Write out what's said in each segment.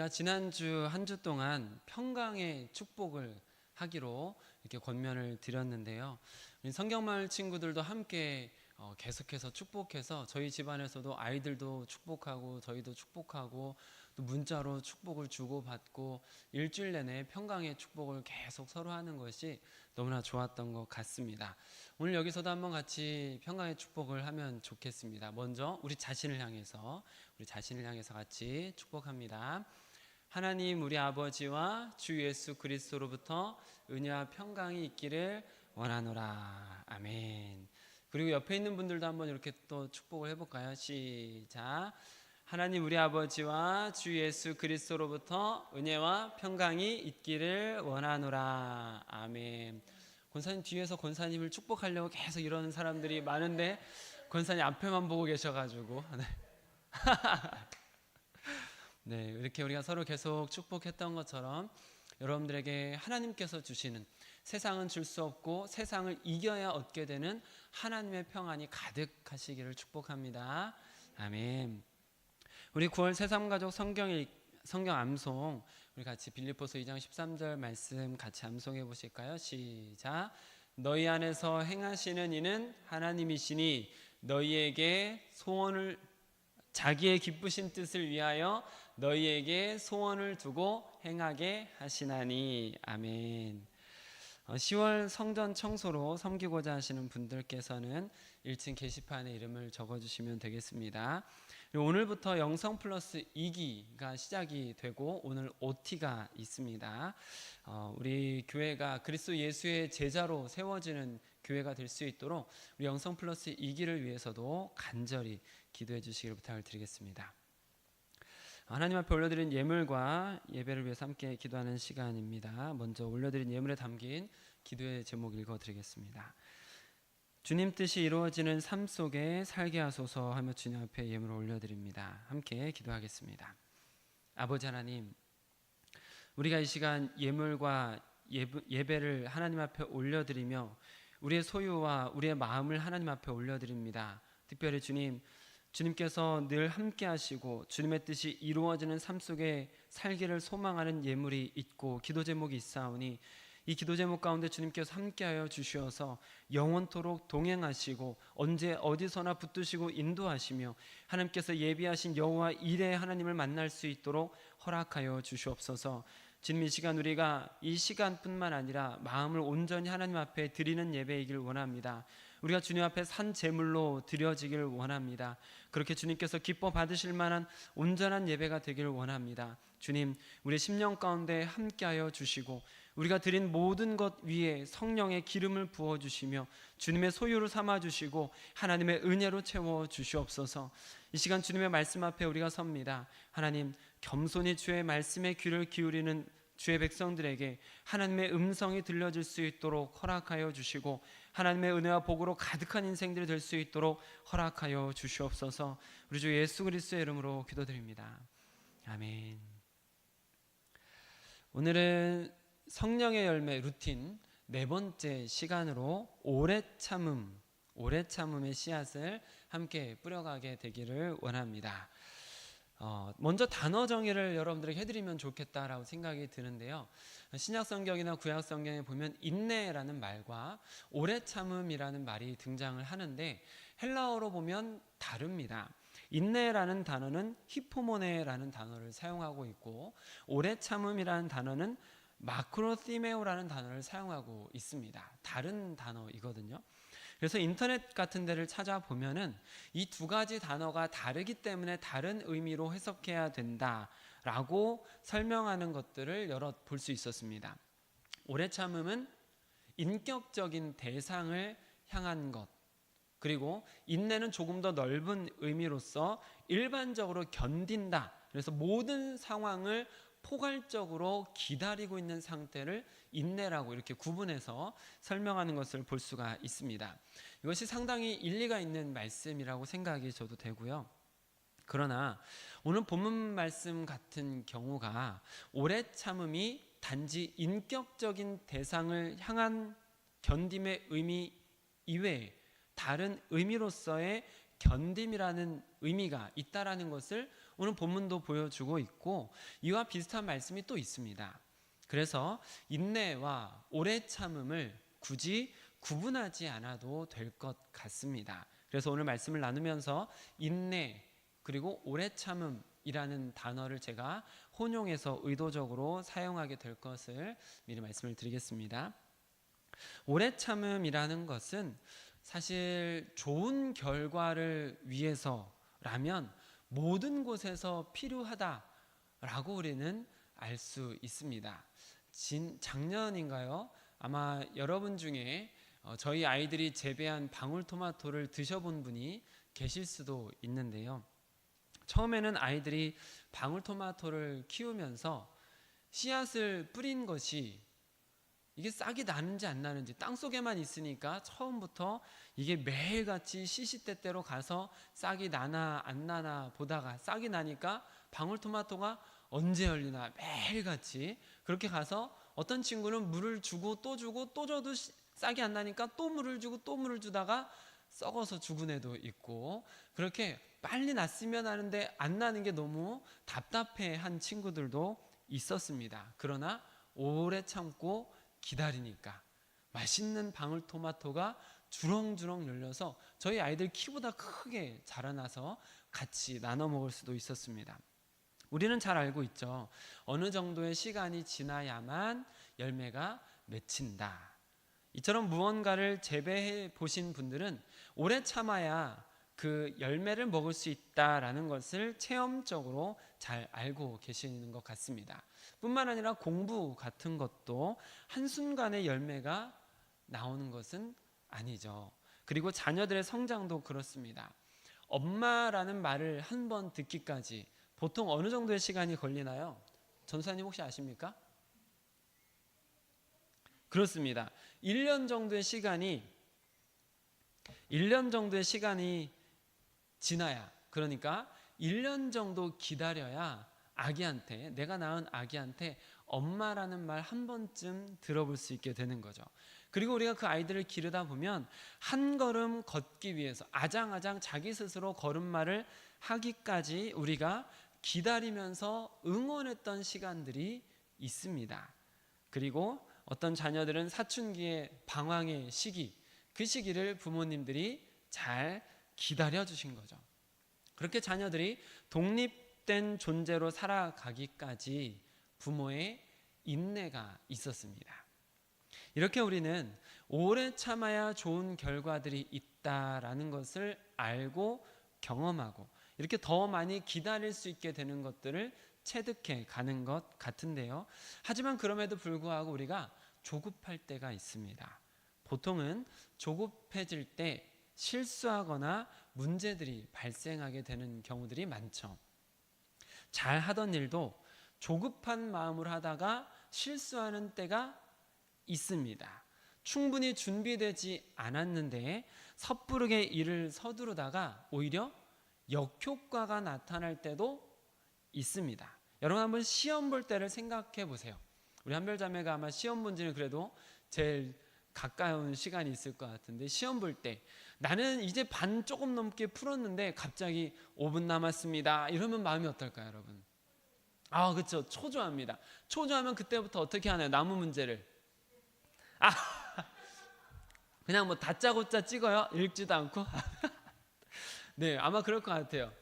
우리가 지난주 한 주 동안 평강의 축복을 하기로 이렇게 권면을 드렸는데요. 우리 성경마을 친구들도 함께 계속해서 축복해서 저희 집안에서도 아이들도 축복하고 저희도 축복하고 또 문자로 축복을 주고받고 일주일 내내 평강의 축복을 계속 서로 하는 것이 너무나 좋았던 것 같습니다. 오늘 여기서도 한번 같이 평강의 축복을 하면 좋겠습니다. 먼저 우리 자신을 향해서 같이 축복합니다. 하나님 우리 아버지와 주 예수 그리스도로부터 은혜와 평강이 있기를 원하노라. 아멘. 그리고 옆에 있는 분들도 한번 이렇게 또 축복을 해볼까요? 시작. 하나님 우리 아버지와 주 예수 그리스도로부터 은혜와 평강이 있기를 원하노라. 아멘. 권사님 뒤에서 권사님을 축복하려고 계속 이러는 사람들이 많은데 권사님 앞에만 보고 계셔가지고 네, 이렇게 우리가 서로 계속 축복했던 것처럼 여러분들에게 하나님께서 주시는, 세상은 줄 수 없고 세상을 이겨야 얻게 되는 하나님의 평안이 가득하시기를 축복합니다. 아멘. 우리 9월 새삼가족 성경 암송, 우리 같이 빌립보서 2장 13절 말씀 같이 암송해 보실까요? 시작. 너희 안에서 행하시는 이는 하나님이시니 너희에게 소원을, 자기의 기쁘신 뜻을 위하여 너희에게 소원을 두고 행하게 하시나니. 아멘. 10월 성전 청소로 섬기고자 하시는 분들께서는 1층 게시판에 이름을 적어주시면 되겠습니다. 오늘부터 영성 플러스 2기가 시작이 되고 오늘 OT가 있습니다. 우리 교회가 그리스도 예수의 제자로 세워지는 교회가 될 수 있도록 우리 영성 플러스 2기를 위해서도 간절히 기도해 주시기를 부탁을 드리겠습니다. 하나님 앞에 올려드린 예물과 예배를 위해서 함께 기도하는 시간입니다. 먼저 올려드린 예물에 담긴 기도의 제목 읽어드리겠습니다. 주님 뜻이 이루어지는 삶 속에 살게 하소서 하며 주님 앞에 예물을 올려드립니다. 함께 기도하겠습니다. 아버지 하나님, 우리가 이 시간 예물과 예배를 하나님 앞에 올려드리며 우리의 소유와 우리의 마음을 하나님 앞에 올려드립니다. 특별히 주님께서 늘 함께 하시고 주님의 뜻이 이루어지는 삶 속에 살기를 소망하는 예물이 있고 기도 제목이 있사오니 이 기도 제목 가운데 주님께서 함께하여 주시어서 영원토록 동행하시고 언제 어디서나 붙드시고 인도하시며 하나님께서 예비하신 여호와 일의 하나님을 만날 수 있도록 허락하여 주시옵소서. 주님, 이 시간 우리가 이 시간뿐만 아니라 마음을 온전히 하나님 앞에 드리는 예배이길 원합니다. 우리가 주님 앞에 산 제물로 드려지길 원합니다. 그렇게 주님께서 기뻐 받으실 만한 온전한 예배가 되길 원합니다. 주님, 우리 심령 가운데 함께하여 주시고 우리가 드린 모든 것 위에 성령의 기름을 부어주시며 주님의 소유로 삼아주시고 하나님의 은혜로 채워주시옵소서. 이 시간 주님의 말씀 앞에 우리가 섭니다. 하나님, 겸손히 주의 말씀에 귀를 기울이는 주의 백성들에게 하나님의 음성이 들려질 수 있도록 허락하여 주시고 하나님의 은혜와 복으로 가득한 인생들이 될 수 있도록 허락하여 주시옵소서. 우리 주 예수 그리스도의 이름으로 기도드립니다. 아멘. 오늘은 성령의 열매 루틴 네 번째 시간으로 오래 참음의 씨앗을 함께 뿌려가게 되기를 원합니다. 먼저 단어 정의를 여러분들에게 해드리면 좋겠다라고 생각이 드는데요. 신약 성경이나 구약 성경에 보면 인내라는 말과 오래 참음이라는 말이 등장을 하는데 헬라어로 보면 다릅니다. 인내라는 단어는 히포모네라는 단어를 사용하고 있고 오래 참음이라는 단어는 마크로티메오라는 단어를 사용하고 있습니다. 다른 단어이거든요. 그래서 인터넷 같은 데를 찾아보면은 이 두 가지 단어가 다르기 때문에 다른 의미로 해석해야 된다라고 설명하는 것들을 여럿 볼 수 있었습니다. 오래 참음은 인격적인 대상을 향한 것, 그리고 인내는 조금 더 넓은 의미로서 일반적으로 견딘다. 그래서 모든 상황을 포괄적으로 기다리고 있는 상태를 인내라고 이렇게 구분해서 설명하는 것을 볼 수가 있습니다. 이것이 상당히 일리가 있는 말씀이라고 생각이 저도 되고요. 그러나 오늘 본문 말씀 같은 경우가 오래 참음이 단지 인격적인 대상을 향한 견딤의 의미 이외에 다른 의미로서의 견딤이라는 의미가 있다라는 것을 오늘 본문도 보여주고 있고 이와 비슷한 말씀이 또 있습니다. 그래서 인내와 오래 참음을 굳이 구분하지 않아도 될 것 같습니다. 그래서 오늘 말씀을 나누면서 인내 그리고 오래 참음이라는 단어를 제가 혼용해서 의도적으로 사용하게 될 것을 미리 말씀을 드리겠습니다. 오래 참음이라는 것은 사실 좋은 결과를 위해서라면 모든 곳에서 필요하다라고 우리는 알 수 있습니다. 작년인가요? 아마 여러분 중에 저희 아이들이 재배한 방울토마토를 드셔본 분이 계실 수도 있는데요. 처음에는 아이들이 방울토마토를 키우면서 씨앗을 뿌린 것이 이게 싹이 나는지 안 나는지 땅속에만 있으니까 처음부터 이게 매일같이 시시때때로 가서 싹이 나나 안 나나 보다가 싹이 나니까 방울토마토가 언제 열리나 매일같이 그렇게 가서 어떤 친구는 물을 주고 또 줘도 싹이 안 나니까 또 물을 주고 또 물을 주다가 썩어서 죽은 애도 있고 그렇게 빨리 났으면 하는데 안 나는 게 너무 답답해한 친구들도 있었습니다. 그러나 오래 참고 기다리니까 맛있는 방울토마토가 주렁주렁 열려서 저희 아이들 키보다 크게 자라나서 같이 나눠 먹을 수도 있었습니다. 우리는 잘 알고 있죠. 어느 정도의 시간이 지나야만 열매가 맺힌다. 이처럼 무언가를 재배해 보신 분들은 오래 참아야 그 열매를 먹을 수 있다라는 것을 체험적으로 잘 알고 계시는 것 같습니다. 뿐만 아니라 공부 같은 것도 한순간에 열매가 나오는 것은 아니죠. 그리고 자녀들의 성장도 그렇습니다. 엄마라는 말을 한 번 듣기까지 보통 어느 정도의 시간이 걸리나요? 전사님 혹시 아십니까? 그렇습니다. 1년 정도의 시간이 지나야, 그러니까 1년 정도 기다려야 아기한테, 내가 낳은 아기한테 엄마라는 말 한 번쯤 들어볼 수 있게 되는 거죠. 그리고 우리가 그 아이들을 기르다 보면 한 걸음 걷기 위해서 아장아장 자기 스스로 걸음마를 하기까지 우리가 기다리면서 응원했던 시간들이 있습니다. 그리고 어떤 자녀들은 사춘기의 방황의 시기, 그 시기를 부모님들이 잘 기다려 주신 거죠. 그렇게 자녀들이 독립된 존재로 살아가기까지 부모의 인내가 있었습니다. 이렇게 우리는 오래 참아야 좋은 결과들이 있다라는 것을 알고 경험하고 이렇게 더 많이 기다릴 수 있게 되는 것들을 체득해 가는 것 같은데요. 하지만 그럼에도 불구하고 우리가 조급할 때가 있습니다. 보통은 조급해질 때 실수하거나 문제들이 발생하게 되는 경우들이 많죠. 잘 하던 일도 조급한 마음으로 하다가 실수하는 때가 있습니다. 충분히 준비되지 않았는데 섣부르게 일을 서두르다가 오히려 역효과가 나타날 때도 있습니다. 여러분 한번 시험 볼 때를 생각해 보세요. 우리 한별자매가 아마 시험 문제는 그래도 제일 가까운 시간이 있을 것 같은데 시험 볼 때 나는 이제 반 조금 넘게 풀었는데 갑자기 5분 남았습니다. 이러면 마음이 어떨까요, 여러분? 아, 그렇죠. 초조합니다. 초조하면 그때부터 어떻게 하나요? 남은 문제를 그냥 뭐 다짜고짜 찍어요. 읽지도 않고. 네, 아마 그럴 것 같아요.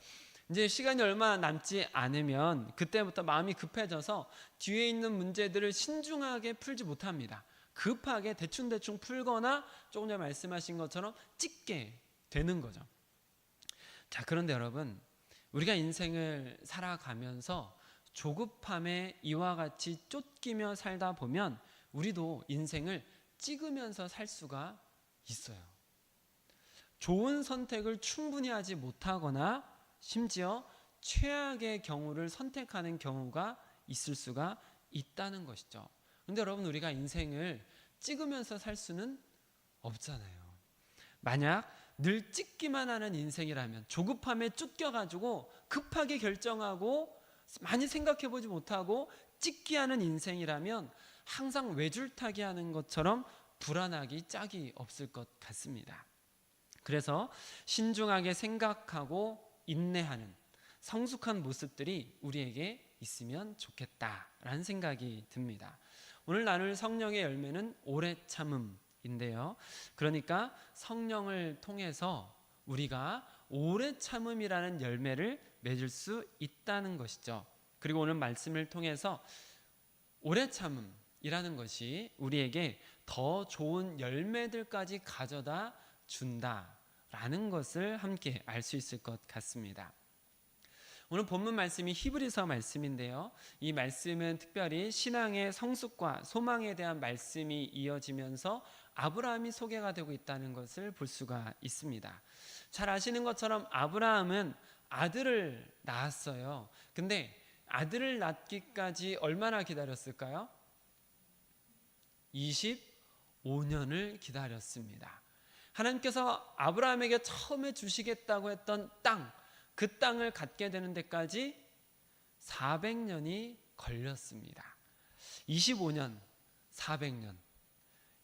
이제 시간이 얼마 남지 않으면 그때부터 마음이 급해져서 뒤에 있는 문제들을 신중하게 풀지 못합니다. 급하게 대충대충 풀거나 조금 전에 말씀하신 것처럼 찍게 되는 거죠. 자, 그런데 여러분, 우리가 인생을 살아가면서 조급함에 이와 같이 쫓기며 살다 보면 우리도 인생을 찍으면서 살 수가 있어요. 좋은 선택을 충분히 하지 못하거나 심지어 최악의 경우를 선택하는 경우가 있을 수가 있다는 것이죠. 그런데 여러분, 우리가 인생을 찍으면서 살 수는 없잖아요. 만약 늘 찍기만 하는 인생이라면, 조급함에 쫓겨가지고 급하게 결정하고 많이 생각해보지 못하고 찍기 하는 인생이라면 항상 외줄타기 하는 것처럼 불안하기 짝이 없을 것 같습니다. 그래서 신중하게 생각하고 인내하는, 성숙한 모습들이 우리에게 있으면 좋겠다라는 생각이 듭니다. 오늘 나눌 성령의 열매는 오래 참음인데요. 그러니까 성령을 통해서 우리가 오래 참음이라는 열매를 맺을 수 있다는 것이죠. 그리고 오늘 말씀을 통해서 오래 참음이라는 것이 우리에게 더 좋은 열매들까지 가져다 준다라는 것을 함께 알 수 있을 것 같습니다. 오늘 본문 말씀이 히브리서 말씀인데요. 이 말씀은 특별히 신앙의 성숙과 소망에 대한 말씀이 이어지면서 아브라함이 소개가 되고 있다는 것을 볼 수가 있습니다. 잘 아시는 것처럼 아브라함은 아들을 낳았어요. 근데 아들을 낳기까지 얼마나 기다렸을까요? 25년을 기다렸습니다. 하나님께서 아브라함에게 처음에 주시겠다고 했던 땅, 그 땅을 갖게 되는 데까지 400년이 걸렸습니다. 25년, 400년.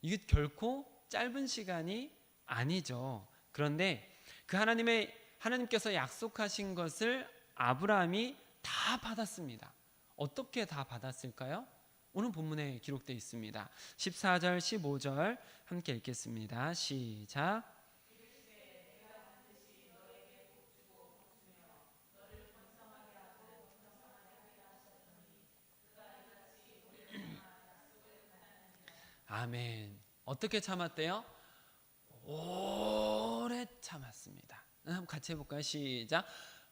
이게 결코 짧은 시간이 아니죠. 그런데 그 하나님께서 약속하신 것을 아브라함이 다 받았습니다. 어떻게 다 받았을까요? 오늘 본문에 기록되어 있습니다. 14절, 15절 함께 읽겠습니다. 시작. 아멘. 어떻게 참았대요? 오래 참았습니다. 한번 같이 해볼까요? 시작.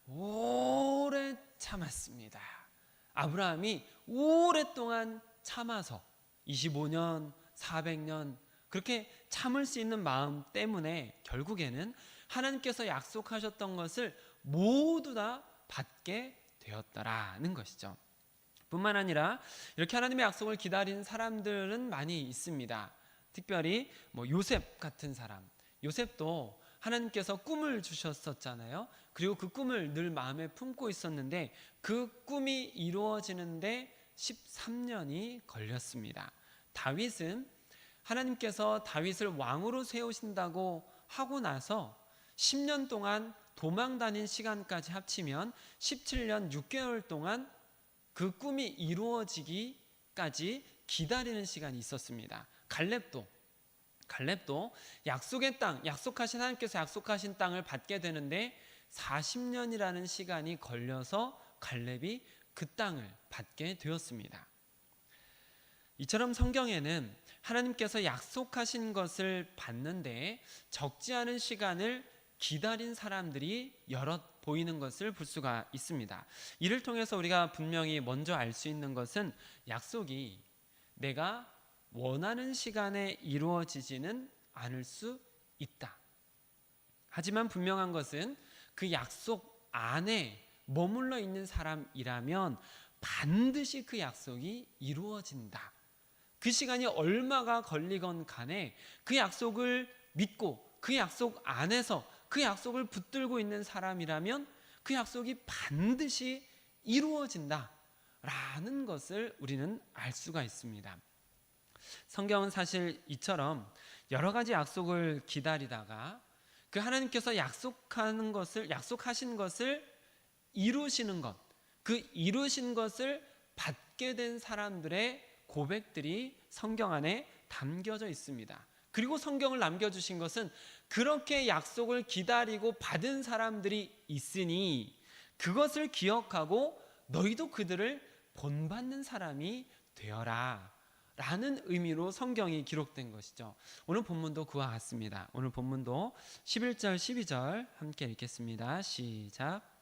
오래 참았습니다. 아브라함이 오랫동안 참아서 25년, 400년 그렇게 참을 수 있는 마음 때문에 결국에는 하나님께서 약속하셨던 것을 모두 다 받게 되었더라는 것이죠. 뿐만 아니라 이렇게 하나님의 약속을 기다리는 사람들은 많이 있습니다. 특별히 요셉 같은 사람. 요셉도 하나님께서 꿈을 주셨었잖아요. 그리고 그 꿈을 늘 마음에 품고 있었는데 그 꿈이 이루어지는데 13년이 걸렸습니다. 다윗은 하나님께서 다윗을 왕으로 세우신다고 하고 나서 10년 동안 도망 다닌 시간까지 합치면 17년 6개월 동안 그 꿈이 이루어지기까지 기다리는 시간이 있었습니다. 갈렙도 약속의 땅, 하나님께서 약속하신 땅을 받게 되는데 40년이라는 시간이 걸려서 갈렙이 그 땅을 받게 되었습니다. 이처럼 성경에는 하나님께서 약속하신 것을 받는데 적지 않은 시간을 기다린 사람들이 여럿 보이는 것을 볼 수가 있습니다. 이를 통해서 우리가 분명히 먼저 알 수 있는 것은 약속이 내가 원하는 시간에 이루어지지는 않을 수 있다. 하지만 분명한 것은 그 약속 안에 머물러 있는 사람이라면 반드시 그 약속이 이루어진다. 그 시간이 얼마가 걸리건 간에 그 약속을 믿고 그 약속 안에서 그 약속을 붙들고 있는 사람이라면 그 약속이 반드시 이루어진다라는 것을 우리는 알 수가 있습니다. 성경은 사실 이처럼 여러 가지 약속을 기다리다가 그 하나님께서 약속하신 것을 이루시는 것, 그 이루신 것을 받게 된 사람들의 고백들이 성경 안에 담겨져 있습니다. 그리고 성경을 남겨주신 것은 그렇게 약속을 기다리고 받은 사람들이 있으니 그것을 기억하고 너희도 그들을 본받는 사람이 되어라 라는 의미로 성경이 기록된 것이죠. 오늘 본문도 그와 같습니다. 오늘 본문도 11절 12절 함께 읽겠습니다. 시작.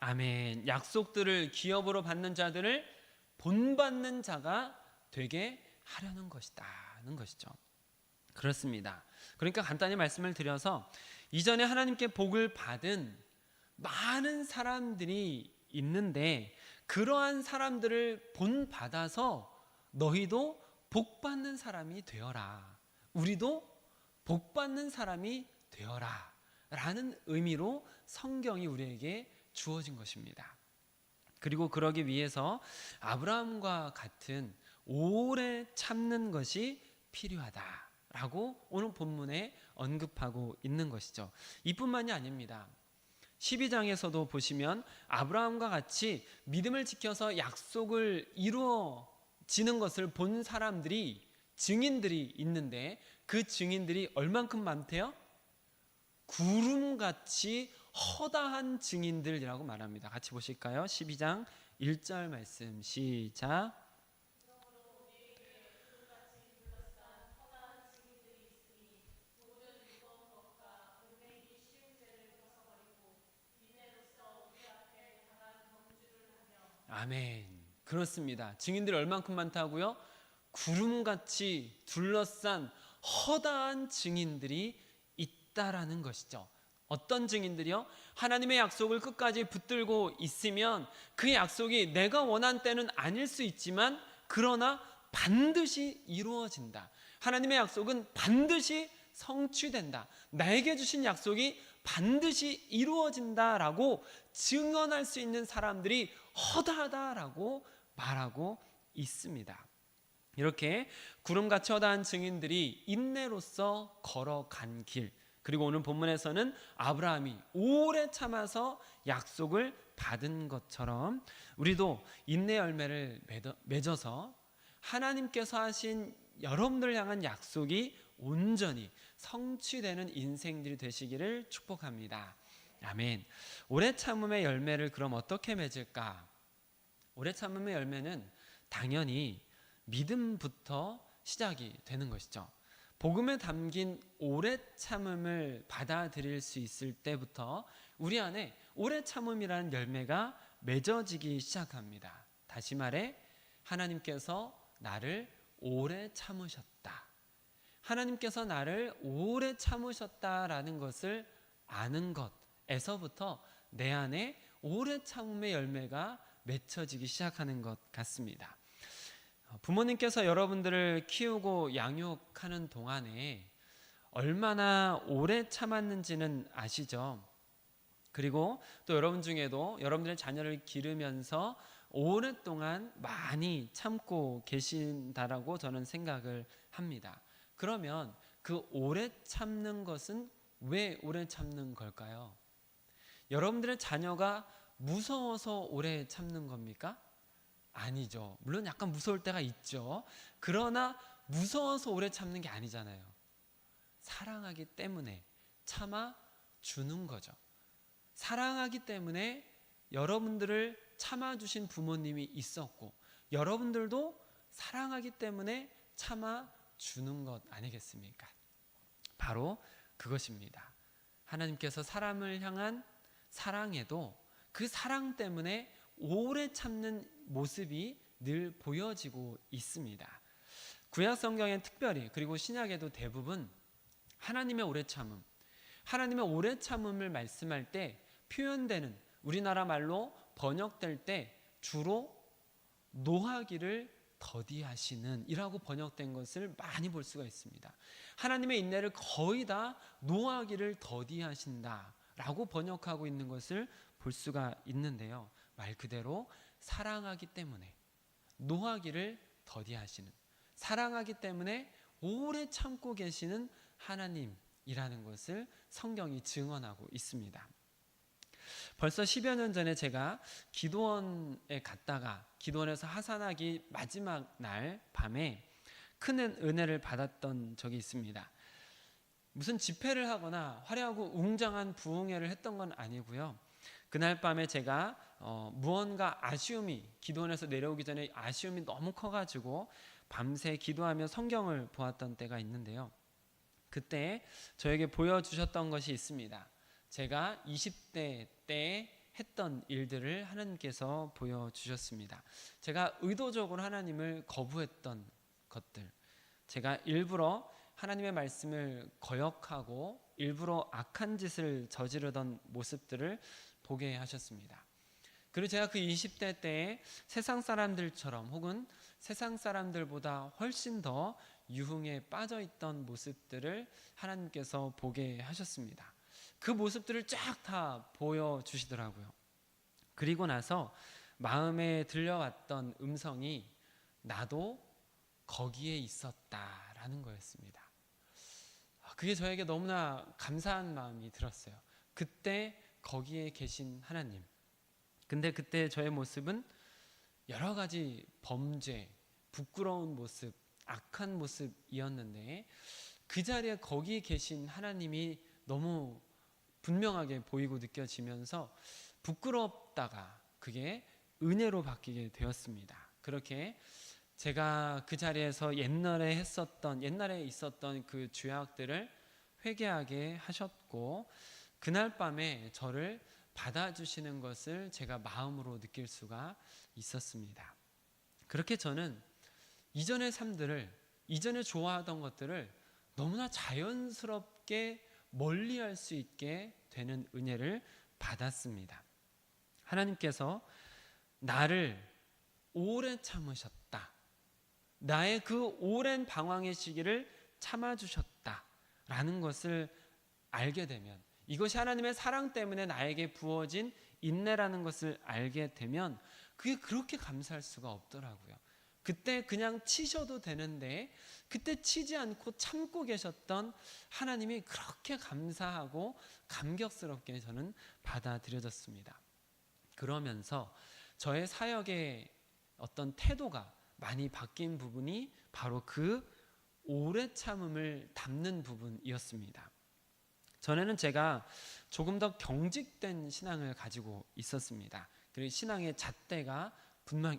아멘. 약속들을 기업으로 받는 자들을 본받는 자가 되게 하려는 것이다는 것이죠. 그렇습니다. 그러니까 간단히 말씀을 드려서 이전에 하나님께 복을 받은 많은 사람들이 있는데 그러한 사람들을 본받아서 너희도 복받는 사람이 되어라. 우리도 복받는 사람이 되어라 라는 의미로 성경이 우리에게 주어진 것입니다. 그리고 그러기 위해서 아브라함과 같은 오래 참는 것이 필요하다라고 오늘 본문에 언급하고 있는 것이죠. 이뿐만이 아닙니다. 12장에서도 보시면 아브라함과 같이 믿음을 지켜서 약속을 이루어지는 것을 본 사람들이, 증인들이 있는데 그 증인들이 얼만큼 많대요? 구름같이 허다한 증인들이라고 말합니다. 같이 보실까요? 12장 1절 말씀 시작. 아멘. 그렇습니다. 증인들이 얼만큼 많다고요? 구름같이 둘러싼 허다한 증인들이 있다라는 것이죠. 어떤 증인들이요? 하나님의 약속을 끝까지 붙들고 있으면 그 약속이 내가 원한 때는 아닐 수 있지만 그러나 반드시 이루어진다. 하나님의 약속은 반드시 성취된다. 나에게 주신 약속이 반드시 이루어진다라고 증언할 수 있는 사람들이 허다하다라고 말하고 있습니다. 이렇게 구름같이 허다한 증인들이 인내로서 걸어간 길, 그리고 오늘 본문에서는 아브라함이 오래 참아서 약속을 받은 것처럼 우리도 인내 열매를 맺어서 하나님께서 하신 여러분들을 향한 약속이 온전히 성취되는 인생들이 되시기를 축복합니다. 아멘. 오래 참음의 열매를 그럼 어떻게 맺을까? 오래 참음의 열매는 당연히 믿음부터 시작이 되는 것이죠. 복음에 담긴 오래 참음을 받아들일 수 있을 때부터 우리 안에 오래 참음이라는 열매가 맺어지기 시작합니다. 다시 말해 하나님께서 나를 오래 참으셨다. 하나님께서 나를 오래 참으셨다라는 것을 아는 것에서부터 내 안에 오래 참음의 열매가 맺혀지기 시작하는 것 같습니다. 부모님께서 여러분들을 키우고 양육하는 동안에 얼마나 오래 참았는지는 아시죠? 그리고 또 여러분 중에도 여러분들의 자녀를 기르면서 오랫동안 많이 참고 계신다라고 저는 생각을 합니다. 그러면 그 오래 참는 것은 왜 오래 참는 걸까요? 여러분들의 자녀가 무서워서 오래 참는 겁니까? 아니죠. 물론 약간 무서울 때가 있죠. 그러나 무서워서 오래 참는 게 아니잖아요. 사랑하기 때문에 참아주는 거죠. 사랑하기 때문에 여러분들을 참아주신 부모님이 있었고 여러분들도 사랑하기 때문에 참아주는 것 아니겠습니까? 바로 그것입니다. 하나님께서 사람을 향한 사랑에도 그 사랑 때문에 오래 참는 모습이 늘 보여지고 있습니다. 구약 성경엔 특별히 그리고 신약에도 대부분 하나님의 오래 참음, 하나님의 오래 참음을 말씀할 때 표현되는 우리나라 말로 번역될 때 주로 노하기를 더디하시는 이라고 번역된 것을 많이 볼 수가 있습니다. 하나님의 인내를 거의 다 노하기를 더디하신다 라고 번역하고 있는 것을 볼 수가 있는데요. 말 그대로 사랑하기 때문에 노하기를 더디하시는, 사랑하기 때문에 오래 참고 계시는 하나님이라는 것을 성경이 증언하고 있습니다. 벌써 10여 년 전에 제가 기도원에 갔다가 기도원에서 하산하기 마지막 날 밤에 큰 은혜를 받았던 적이 있습니다. 무슨 집회를 하거나 화려하고 웅장한 부흥회를 했던 건 아니고요. 그날 밤에 제가 무언가 아쉬움이 기도원에서 내려오기 전에 아쉬움이 너무 커가지고 밤새 기도하며 성경을 보았던 때가 있는데요. 그때 저에게 보여주셨던 것이 있습니다. 제가 20대 때 했던 일들을 하나님께서 보여주셨습니다. 제가 의도적으로 하나님을 거부했던 것들, 제가 일부러 하나님의 말씀을 거역하고 일부러 악한 짓을 저지르던 모습들을 보게 하셨습니다. 그리고 제가 그 20대 때에 세상 사람들처럼 혹은 세상 사람들보다 훨씬 더 유흥에 빠져 있던 모습들을 하나님께서 보게 하셨습니다. 그 모습들을 쫙 다 보여주시더라고요. 그리고 나서 마음에 들려왔던 음성이 나도 거기에 있었다라는 거였습니다. 그게 저에게 너무나 감사한 마음이 들었어요. 그때 거기에 계신 하나님. 근데 그때 저의 모습은 여러 가지 범죄, 부끄러운 모습, 악한 모습이었는데 그 자리에 거기 계신 하나님이 너무 분명하게 보이고 느껴지면서 부끄럽다가 그게 은혜로 바뀌게 되었습니다. 그렇게 제가 그 자리에서 옛날에 있었던 그 죄악들을 회개하게 하셨고 그날 밤에 저를 받아주시는 것을 제가 마음으로 느낄 수가 있었습니다. 그렇게 저는 이전의 삶들을, 이전에 좋아하던 것들을 너무나 자연스럽게 멀리할 수 있게 되는 은혜를 받았습니다. 하나님께서 나를 오래 참으셨다. 나의 그 오랜 방황의 시기를 참아주셨다라는 것을 알게 되면, 이것이 하나님의 사랑 때문에 나에게 부어진 인내라는 것을 알게 되면 그게 그렇게 감사할 수가 없더라고요. 그때 그냥 치셔도 되는데 그때 치지 않고 참고 계셨던 하나님이 그렇게 감사하고 감격스럽게 저는 받아들여졌습니다. 그러면서 저의 사역의 어떤 태도가 많이 바뀐 부분이 바로 그 오래 참음을 담는 부분이었습니다. 전에는 제가 조금 더 경직된 신앙을 가지고 있었습니다. 그리고 신앙의 잣대가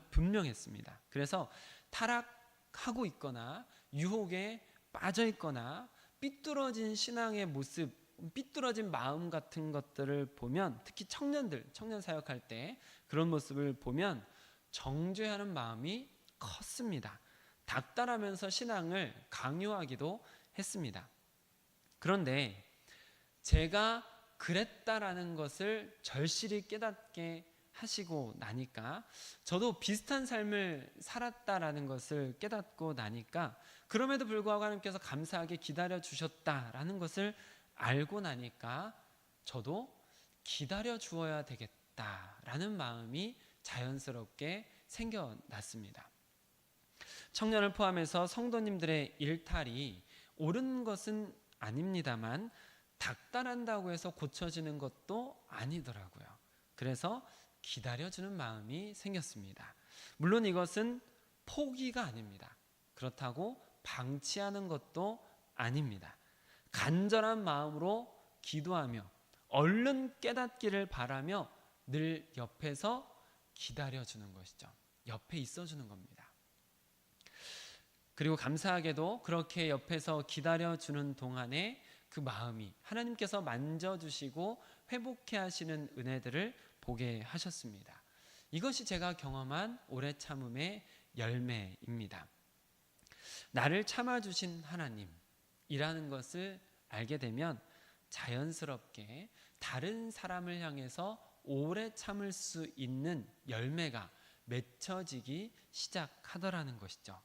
분명했습니다. 그래서 타락하고 있거나 유혹에 빠져 있거나 삐뚤어진 신앙의 모습, 삐뚤어진 마음 같은 것들을 보면, 특히 청년 사역할 때 그런 모습을 보면 정죄하는 마음이 컸습니다. 닥달하면서 신앙을 강요하기도 했습니다. 그런데 제가 그랬다라는 것을 절실히 깨닫게 하시고 나니까, 저도 비슷한 삶을 살았다라는 것을 깨닫고 나니까, 그럼에도 불구하고 하나님께서 감사하게 기다려 주셨다라는 것을 알고 나니까 저도 기다려 주어야 되겠다라는 마음이 자연스럽게 생겨났습니다. 청년을 포함해서 성도님들의 일탈이 옳은 것은 아닙니다만 닥달한다고 해서 고쳐지는 것도 아니더라고요. 그래서 기다려주는 마음이 생겼습니다. 물론 이것은 포기가 아닙니다. 그렇다고 방치하는 것도 아닙니다. 간절한 마음으로 기도하며 얼른 깨닫기를 바라며 늘 옆에서 기다려주는 것이죠. 옆에 있어주는 겁니다. 그리고 감사하게도 그렇게 옆에서 기다려주는 동안에 그 마음이 하나님께서 만져주시고 회복해 하시는 은혜들을 보게 하셨습니다. 이것이 제가 경험한 오래 참음의 열매입니다. 나를 참아주신 하나님이라는 것을 알게 되면 자연스럽게 다른 사람을 향해서 오래 참을 수 있는 열매가 맺혀지기 시작하더라는 것이죠.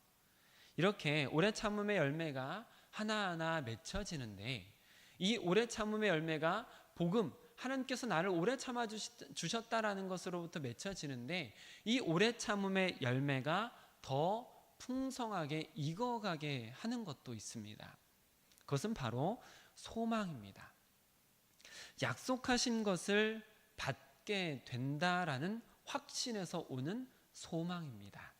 이렇게 오래 참음의 열매가 하나하나 맺혀지는데, 이 오래 참음의 열매가 복음, 하나님께서 나를 오래 참아 주셨다라는 것으로부터 맺혀지는데, 이 오래 참음의 열매가 더 풍성하게 익어가게 하는 것도 있습니다. 그것은 바로 소망입니다. 약속하신 것을 받게 된다라는 확신에서 오는 소망입니다.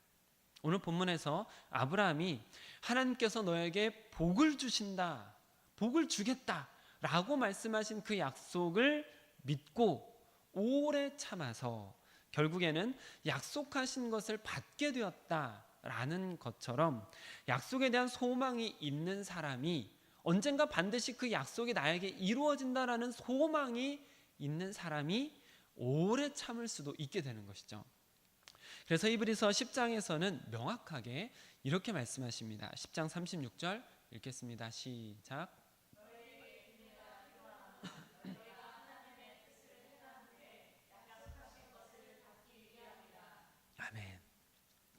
오늘 본문에서 아브라함이 하나님께서 너에게 복을 주신다, 복을 주겠다 라고 말씀하신 그 약속을 믿고 오래 참아서 결국에는 약속하신 것을 받게 되었다라는 것처럼, 약속에 대한 소망이 있는 사람이 언젠가 반드시 그 약속이 나에게 이루어진다라는 소망이 있는 사람이 오래 참을 수도 있게 되는 것이죠. 그래서 히브리서 10장에서는 명확하게 이렇게 말씀하십니다. 10장 36절 읽겠습니다. 시작. 아멘.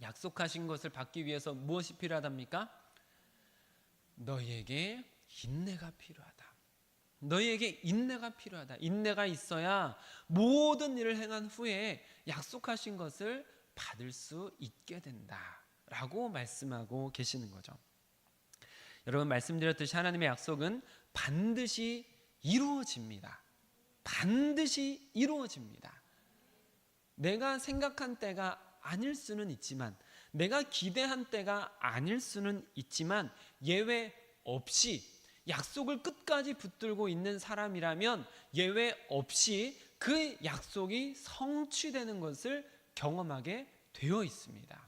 약속하신 것을 받기 위해서 무엇이 필요하답니까? 너희에게 인내가 필요하다. 너희에게 인내가 필요하다. 인내가 있어야 모든 일을 행한 후에 약속하신 것을 받을 수 있게 된다라고 말씀하고 계시는 거죠. 여러분, 말씀드렸듯이 하나님의 약속은 반드시 이루어집니다. 반드시 이루어집니다. 내가 생각한 때가 아닐 수는 있지만, 내가 기대한 때가 아닐 수는 있지만, 예외 없이 약속을 끝까지 붙들고 있는 사람이라면 예외 없이 그 약속이 성취되는 것을 경험하게 되어 있습니다.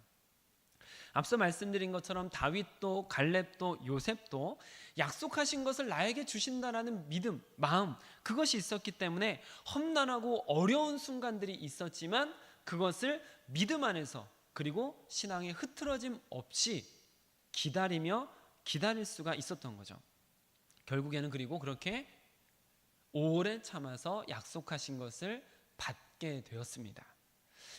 앞서 말씀드린 것처럼 다윗도 갈렙도 요셉도 약속하신 것을 나에게 주신다라는 믿음, 마음, 그것이 있었기 때문에 험난하고 어려운 순간들이 있었지만 그것을 믿음 안에서, 그리고 신앙의 흐트러짐 없이 기다리며 기다릴 수가 있었던 거죠. 결국에는 그리고 그렇게 오래 참아서 약속하신 것을 받게 되었습니다.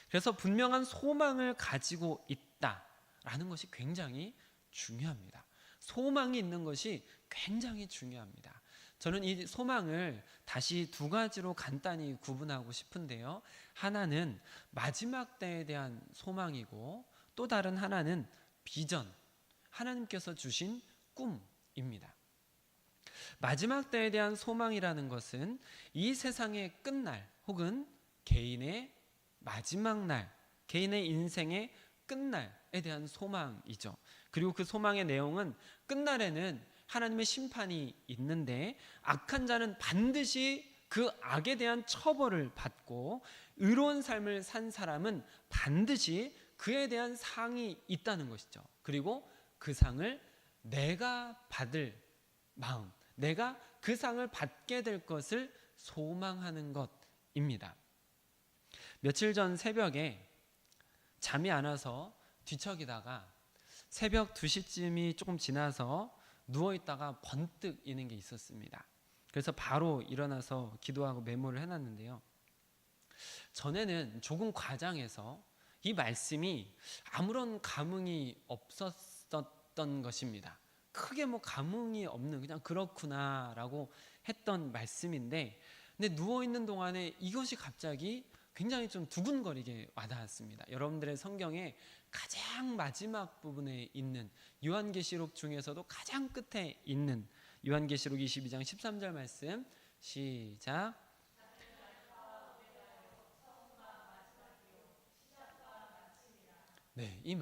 그래서 분명한 소망을 가지고 있다라는 것이 굉장히 중요합니다. 소망이 있는 것이 굉장히 중요합니다. 저는 이 소망을 다시 두 가지로 간단히 구분하고 싶은데요. 하나는 마지막 때에 대한 소망이고, 또 다른 하나는 비전, 하나님께서 주신 꿈입니다. 마지막 때에 대한 소망이라는 것은 이 세상의 끝날, 혹은 개인의 마지막 날, 개인의 인생의 끝날에 대한 소망이죠. 그리고 그 소망의 내용은 끝날에는 하나님의 심판이 있는데 악한 자는 반드시 그 악에 대한 처벌을 받고, 의로운 삶을 산 사람은 반드시 그에 대한 상이 있다는 것이죠. 그리고 그 상을 내가 받을 마음, 내가 그 상을 받게 될 것을 소망하는 것입니다. 며칠 전 새벽에 잠이 안 와서 뒤척이다가 새벽 2시쯤이 조금 지나서 누워있다가 번뜩 이는 게 있었습니다. 그래서 바로 일어나서 기도하고 메모를 해놨는데요. 전에는 조금 과장해서 이 말씀이 아무런 감흥이 없었던 것입니다. 크게 뭐 감흥이 없는, 그냥 그렇구나라고 했던 말씀인데, 근데 누워있는 동안에 이것이 갑자기 굉장히 좀 두근거리게 와닿았습니다. 여러분들의 성경에 가장 마지막 부분에 있는, 요한계시록 중에서도 가장 끝에 있는 요한계시록 22장 13절 말씀, 시작. 네, 이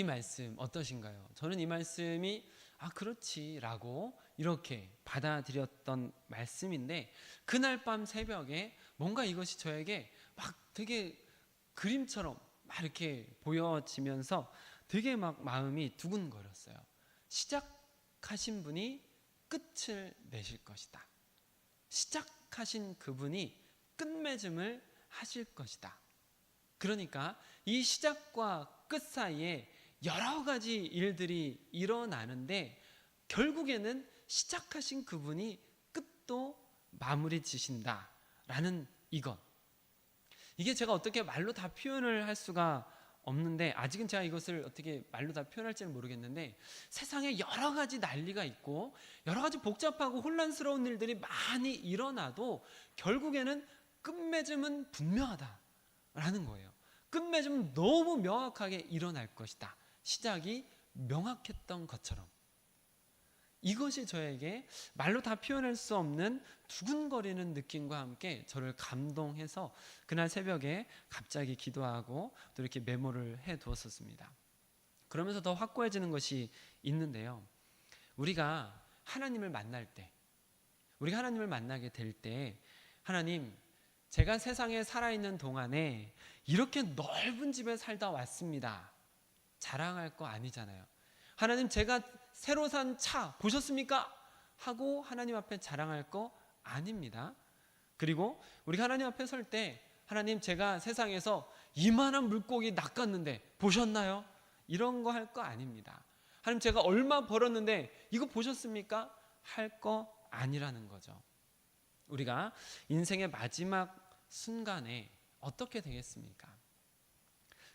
말씀 어떠신가요? 저는 이 말씀이 그렇지라고 이렇게 받아들였던 말씀인데, 그날 밤 새벽에 뭔가 이것이 저에게 막 되게 그림처럼 막 이렇게 보여지면서 되게 막 마음이 두근거렸어요. 시작하신 분이 끝을 내실 것이다. 시작하신 그분이 끝맺음을 하실 것이다. 그러니까 이 시작과 끝 사이에 여러 가지 일들이 일어나는데, 결국에는 시작하신 그분이 끝도 마무리 지신다라는 이것. 이게 제가 어떻게 말로 다 표현을 할 수가 없는데, 아직은 제가 이것을 어떻게 말로 다 표현할지는 모르겠는데, 세상에 여러 가지 난리가 있고 여러 가지 복잡하고 혼란스러운 일들이 많이 일어나도 결국에는 끝맺음은 분명하다라는 거예요. 끝맺음은 너무 명확하게 일어날 것이다. 시작이 명확했던 것처럼. 이것이 저에게 말로 다 표현할 수 없는 두근거리는 느낌과 함께 저를 감동해서 그날 새벽에 갑자기 기도하고 또 이렇게 메모를 해 두었었습니다. 그러면서 더 확고해지는 것이 있는데요. 우리가 하나님을 만날 때, 우리가 하나님을 만나게 될 때, 하나님, 제가 세상에 살아있는 동안에 이렇게 넓은 집에 살다 왔습니다, 자랑할 거 아니잖아요. 하나님, 제가 새로 산 차 보셨습니까? 하고 하나님 앞에 자랑할 거 아닙니다. 그리고 우리가 하나님 앞에 설 때, 하나님, 제가 세상에서 이만한 물고기 낚았는데 보셨나요? 이런 거 할 거 아닙니다. 하나님, 제가 얼마 벌었는데 이거 보셨습니까? 할 거 아니라는 거죠. 우리가 인생의 마지막 순간에 어떻게 되겠습니까?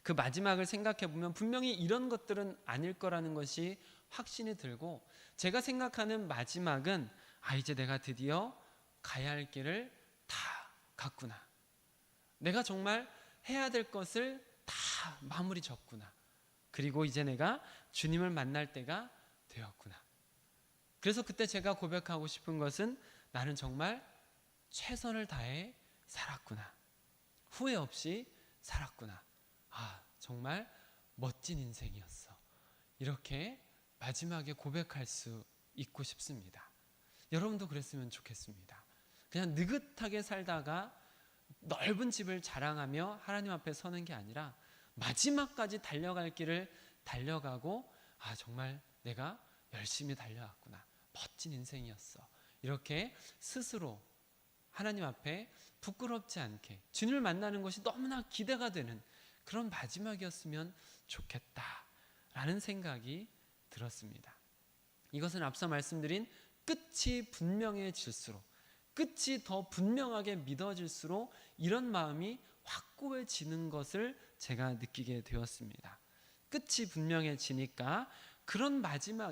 그 마지막을 생각해 보면 분명히 이런 것들은 아닐 거라는 것이 확신이 들고, 제가 생각하는 마지막은 이제 내가 드디어 가야 할 길을 다 갔구나. 내가 정말 해야 될 것을 다 마무리 졌구나. 그리고 이제 내가 주님을 만날 때가 되었구나. 그래서 그때 제가 고백하고 싶은 것은 나는 정말 최선을 다해 살았구나. 후회 없이 살았구나. 정말 멋진 인생이었어. 이렇게 마지막에 고백할 수 있고 싶습니다. 여러분도 그랬으면 좋겠습니다. 그냥 느긋하게 살다가 넓은 집을 자랑하며 하나님 앞에 서는 게 아니라 마지막까지 달려갈 길을 달려가고 정말 내가 열심히 달려왔구나. 멋진 인생이었어. 이렇게 스스로 하나님 앞에 부끄럽지 않게 주님을 만나는 것이 너무나 기대가 되는 그런 마지막이었으면 좋겠다라는 생각이 들었습니다. 이것은 앞서 말씀드린 끝이 분명해질수록, 끝이 더 분명하게 믿어질수록 이런 마음이 확고해지는 것을 제가 느끼게 되었습니다. 끝이 분명해지니까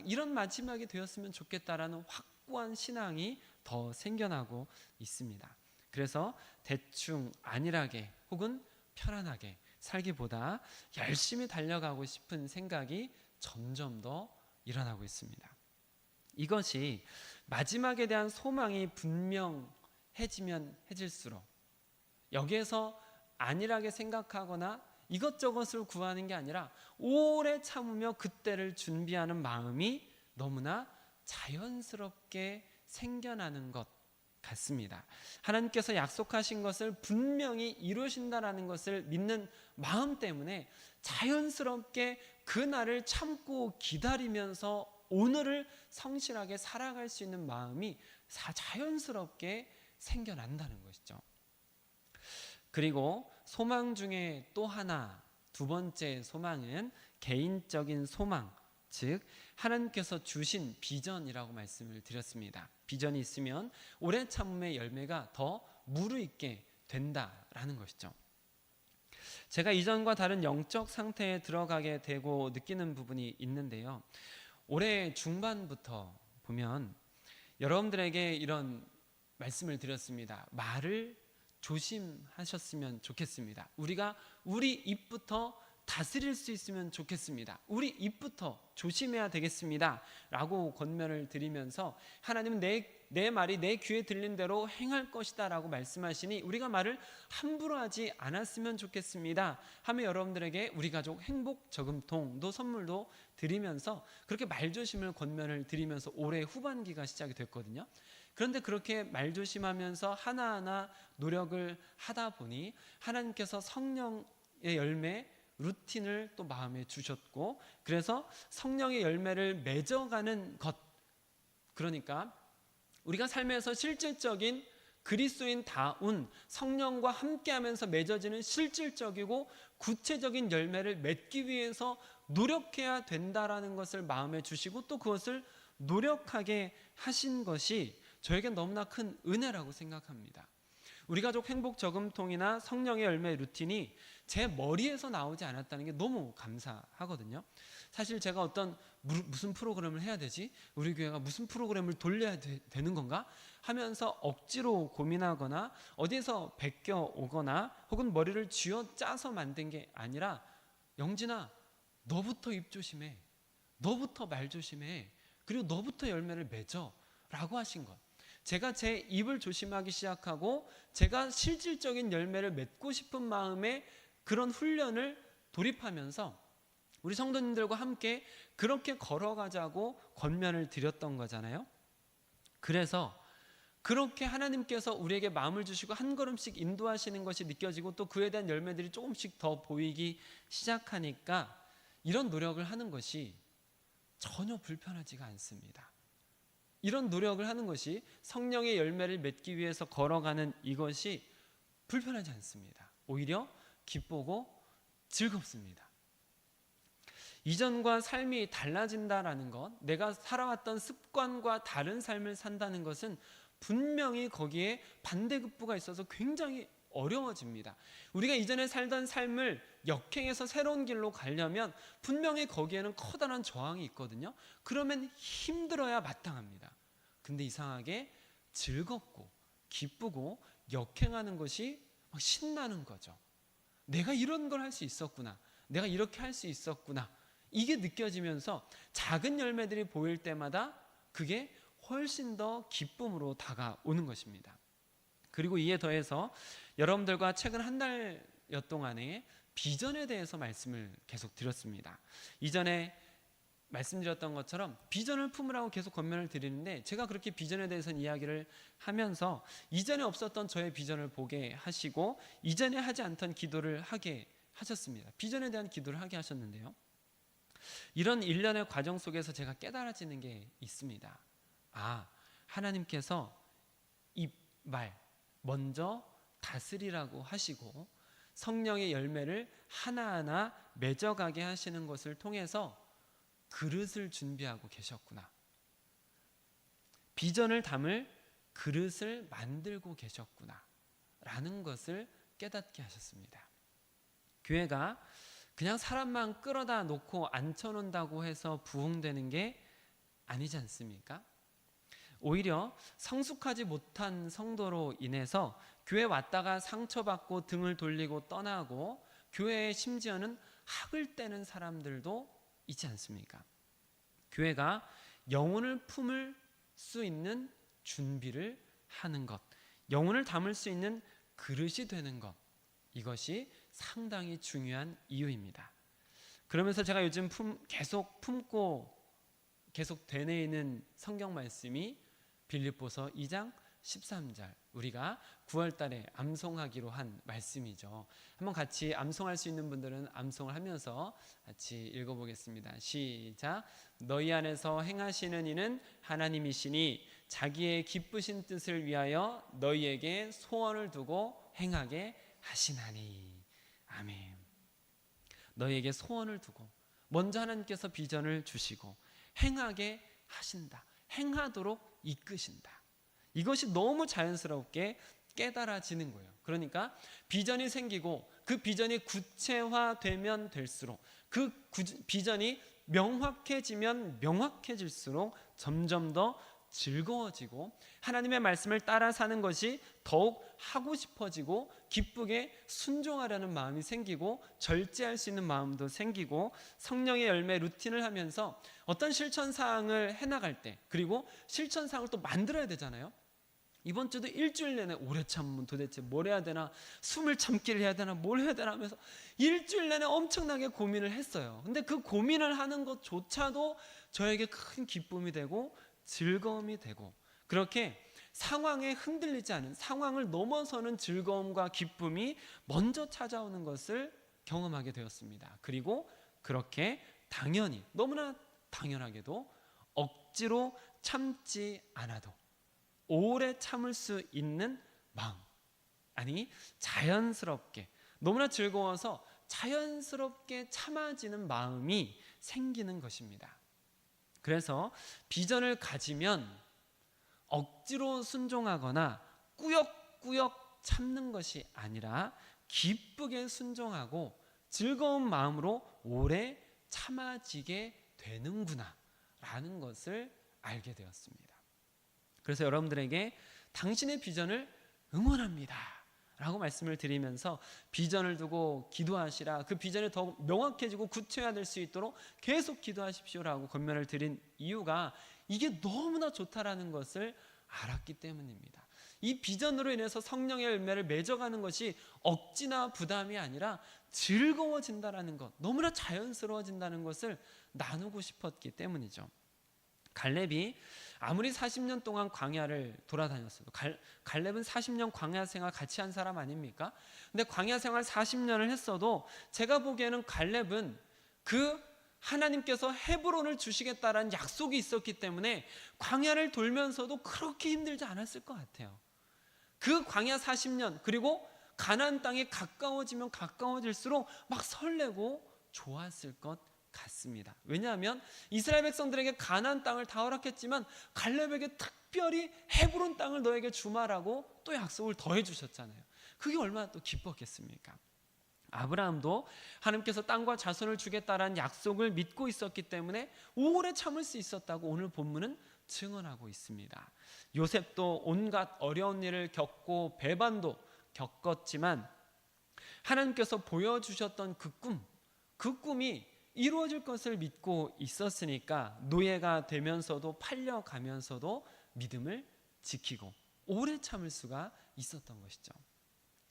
이런 마지막이 되었으면 좋겠다라는 확고한 신앙이 더 생겨나고 있습니다. 그래서 대충 안일하게 혹은 편안하게 살기보다 열심히 달려가고 싶은 생각이 점점 더 일어나고 있습니다. 이것이 마지막에 대한 소망이 분명해지면 해질수록 여기에서 안일하게 생각하거나 이것저것을 구하는 게 아니라 오래 참으며 그때를 준비하는 마음이 너무나 자연스럽게 생겨나는 것 같습니다. 하나님께서 약속하신 것을 분명히 이루신다라는 것을 믿는 마음 때문에 자연스럽게 그날을 참고 기다리면서 오늘을 성실하게 살아갈 수 있는 마음이 자연스럽게 생겨난다는 것이죠. 그리고 소망 중에 또 하나, 두 번째 소망은 개인적인 소망, 즉 하나님께서 주신 비전이라고 말씀을 드렸습니다. 비전이 있으면 오래 참음의 열매가 더 무르익게 된다라는 것이죠. 제가 이전과 다른 영적 상태에 들어가게 되고 느끼는 부분이 있는데요. 올해 중반부터 보면 여러분들에게 이런 말씀을 드렸습니다. 말을 조심하셨으면 좋겠습니다. 우리가 우리 입부터 다스릴 수 있으면 좋겠습니다. 우리 입부터 조심해야 되겠습니다 라고 권면을 드리면서 하나님은 내 말이 내 귀에 들린 대로 행할 것이다 라고 말씀하시니 우리가 말을 함부로 하지 않았으면 좋겠습니다 하며 여러분들에게 우리 가족 행복 저금통도 선물도 드리면서 그렇게 말조심을 권면을 드리면서 올해 후반기가 시작이 됐거든요. 그런데 그렇게 말조심하면서 하나하나 노력을 하다 보니 하나님께서 성령의 열매 루틴을 또 마음에 주셨고, 그래서 성령의 열매를 맺어가는 것, 그러니까 우리가 삶에서 실질적인 그리스도인다운 성령과 함께하면서 맺어지는 실질적이고 구체적인 열매를 맺기 위해서 노력해야 된다라는 것을 마음에 주시고 또 그것을 노력하게 하신 것이 저에겐 너무나 큰 은혜라고 생각합니다. 우리 가족 행복 저금통이나 성령의 열매 루틴이 제 머리에서 나오지 않았다는 게 너무 감사하거든요. 사실 제가 어떤 무슨 프로그램을 해야 되지? 우리 교회가 무슨 프로그램을 돌려야 되는 건가? 하면서 억지로 고민하거나 어디에서 베껴 오거나 혹은 머리를 쥐어 짜서 만든 게 아니라 영진아, 너부터 입 조심해. 너부터 말 조심해. 그리고 너부터 열매를 맺어 라고 하신 것. 제가 제 입을 조심하기 시작하고 제가 실질적인 열매를 맺고 싶은 마음에 그런 훈련을 돌입하면서 우리 성도님들과 함께 그렇게 걸어가자고 권면을 드렸던 거잖아요. 그래서 그렇게 하나님께서 우리에게 마음을 주시고 한 걸음씩 인도하시는 것이 느껴지고 또 그에 대한 열매들이 조금씩 더 보이기 시작하니까 이런 노력을 하는 것이 전혀 불편하지가 않습니다. 이런 노력을 하는 것이 성령의 열매를 맺기 위해서 걸어가는 이것이 불편하지 않습니다. 오히려 기쁘고 즐겁습니다. 이전과 삶이 달라진다라는 것, 내가 살아왔던 습관과 다른 삶을 산다는 것은 분명히 거기에 반대급부가 있어서 굉장히 어려워집니다. 우리가 이전에 살던 삶을 역행해서 새로운 길로 가려면 분명히 거기에는 커다란 저항이 있거든요. 그러면 힘들어야 마땅합니다. 근데 이상하게 즐겁고 기쁘고 역행하는 것이 막 신나는 거죠. 내가 이런 걸 할 수 있었구나. 내가 이렇게 할 수 있었구나. 이게 느껴지면서 작은 열매들이 보일 때마다 그게 훨씬 더 기쁨으로 다가오는 것입니다. 그리고 이에 더해서 여러분들과 최근 한 달여 동안에 비전에 대해서 말씀을 계속 드렸습니다. 이전에 말씀드렸던 것처럼 비전을 품으라고 계속 권면을 드리는데, 제가 그렇게 비전에 대해서는 이야기를 하면서 이전에 없었던 저의 비전을 보게 하시고 이전에 하지 않던 기도를 하게 하셨습니다. 비전에 대한 기도를 하게 하셨는데요, 이런 일련의 과정 속에서 제가 깨달아지는 게 있습니다. 하나님께서 이 말 먼저 다스리라고 하시고 성령의 열매를 하나하나 맺어가게 하시는 것을 통해서 그릇을 준비하고 계셨구나. 비전을 담을 그릇을 만들고 계셨구나 라는 것을 깨닫게 하셨습니다. 교회가 그냥 사람만 끌어다 놓고 앉혀놓는다고 해서 부흥되는 게 아니지 않습니까? 오히려 성숙하지 못한 성도로 인해서 교회 왔다가 상처받고 등을 돌리고 떠나고 교회에 심지어는 학을 떼는 사람들도 있지 않습니까? 교회가 영혼을 품을 수 있는 준비를 하는 것, 영혼을 담을 수 있는 그릇이 되는 것, 이것이 상당히 중요한 이유입니다. 그러면서 제가 요즘 계속 품고 계속 되뇌이는 성경 말씀이 빌립보서 2장 13절, 우리가 9월 달에 암송하기로 한 말씀이죠. 한번 같이 암송할 수 있는 분들은 암송을 하면서 같이 읽어보겠습니다. 시작. 너희 안에서 행하시는 이는 하나님이시니 자기의 기쁘신 뜻을 위하여 너희에게 소원을 두고 행하게 하시나니. 아멘. 너희에게 소원을 두고 먼저 하나님께서 비전을 주시고 행하게 하신다. 행하도록 이끄신다. 이것이 너무 자연스럽게 깨달아지는 거예요. 그러니까 비전이 생기고 그 비전이 구체화되면 될수록, 그 비전이 명확해지면 명확해질수록 점점 더 즐거워지고 하나님의 말씀을 따라 사는 것이 더욱 하고 싶어지고 기쁘게 순종하려는 마음이 생기고 절제할 수 있는 마음도 생기고 성령의 열매 루틴을 하면서 어떤 실천사항을 해나갈 때, 그리고 실천사항을 또 만들어야 되잖아요. 이번 주도 일주일 내내 오래 참으면 도대체 뭘 해야 되나, 숨을 참기를 해야 되나, 뭘 해야 되나 하면서 일주일 내내 엄청나게 고민을 했어요. 근데 그 고민을 하는 것조차도 저에게 큰 기쁨이 되고 즐거움이 되고, 그렇게 상황에 흔들리지 않은, 상황을 넘어서는 즐거움과 기쁨이 먼저 찾아오는 것을 경험하게 되었습니다. 그리고 그렇게 당연히, 너무나 당연하게도 억지로 참지 않아도 오래 참을 수 있는 마음, 아니 자연스럽게, 너무나 즐거워서 자연스럽게 참아지는 마음이 생기는 것입니다. 그래서 비전을 가지면 억지로 순종하거나 꾸역꾸역 참는 것이 아니라 기쁘게 순종하고 즐거운 마음으로 오래 참아지게 되는구나 라는 것을 알게 되었습니다. 그래서 여러분들에게 당신의 비전을 응원합니다 라고 말씀을 드리면서 비전을 두고 기도하시라, 그 비전이 더욱 명확해지고 구체화될 수 있도록 계속 기도하십시오라고 권면을 드린 이유가 이게 너무나 좋다라는 것을 알았기 때문입니다. 이 비전으로 인해서 성령의 열매를 맺어가는 것이 억지나 부담이 아니라 즐거워진다라는 것, 너무나 자연스러워진다는 것을 나누고 싶었기 때문이죠. 갈렙이 아무리 40년 동안 광야를 돌아다녔어도, 갈렙은 40년 광야 생활 같이 한 사람 아닙니까? 근데 광야 생활 40년을 했어도 제가 보기에는 갈렙은 그 하나님께서 헤브론을 주시겠다라는 약속이 있었기 때문에 광야를 돌면서도 그렇게 힘들지 않았을 것 같아요. 그 광야 40년, 그리고 가나안 땅에 가까워지면 가까워질수록 막 설레고 좋았을 것 같습니다. 왜냐하면 이스라엘 백성들에게 가나안 땅을 다 허락했지만 갈렙에게 특별히 헤브론 땅을 너에게 주마라고 또 약속을 더해 주셨잖아요. 그게 얼마나 또 기뻤겠습니까? 아브라함도 하나님께서 땅과 자손을 주겠다라는 약속을 믿고 있었기 때문에 오래 참을 수 있었다고 오늘 본문은 증언하고 있습니다. 요셉도 온갖 어려운 일을 겪고 배반도 겪었지만 하나님께서 보여주셨던 그 꿈이 이루어질 것을 믿고 있었으니까 노예가 되면서도 팔려가면서도 믿음을 지키고 오래 참을 수가 있었던 것이죠.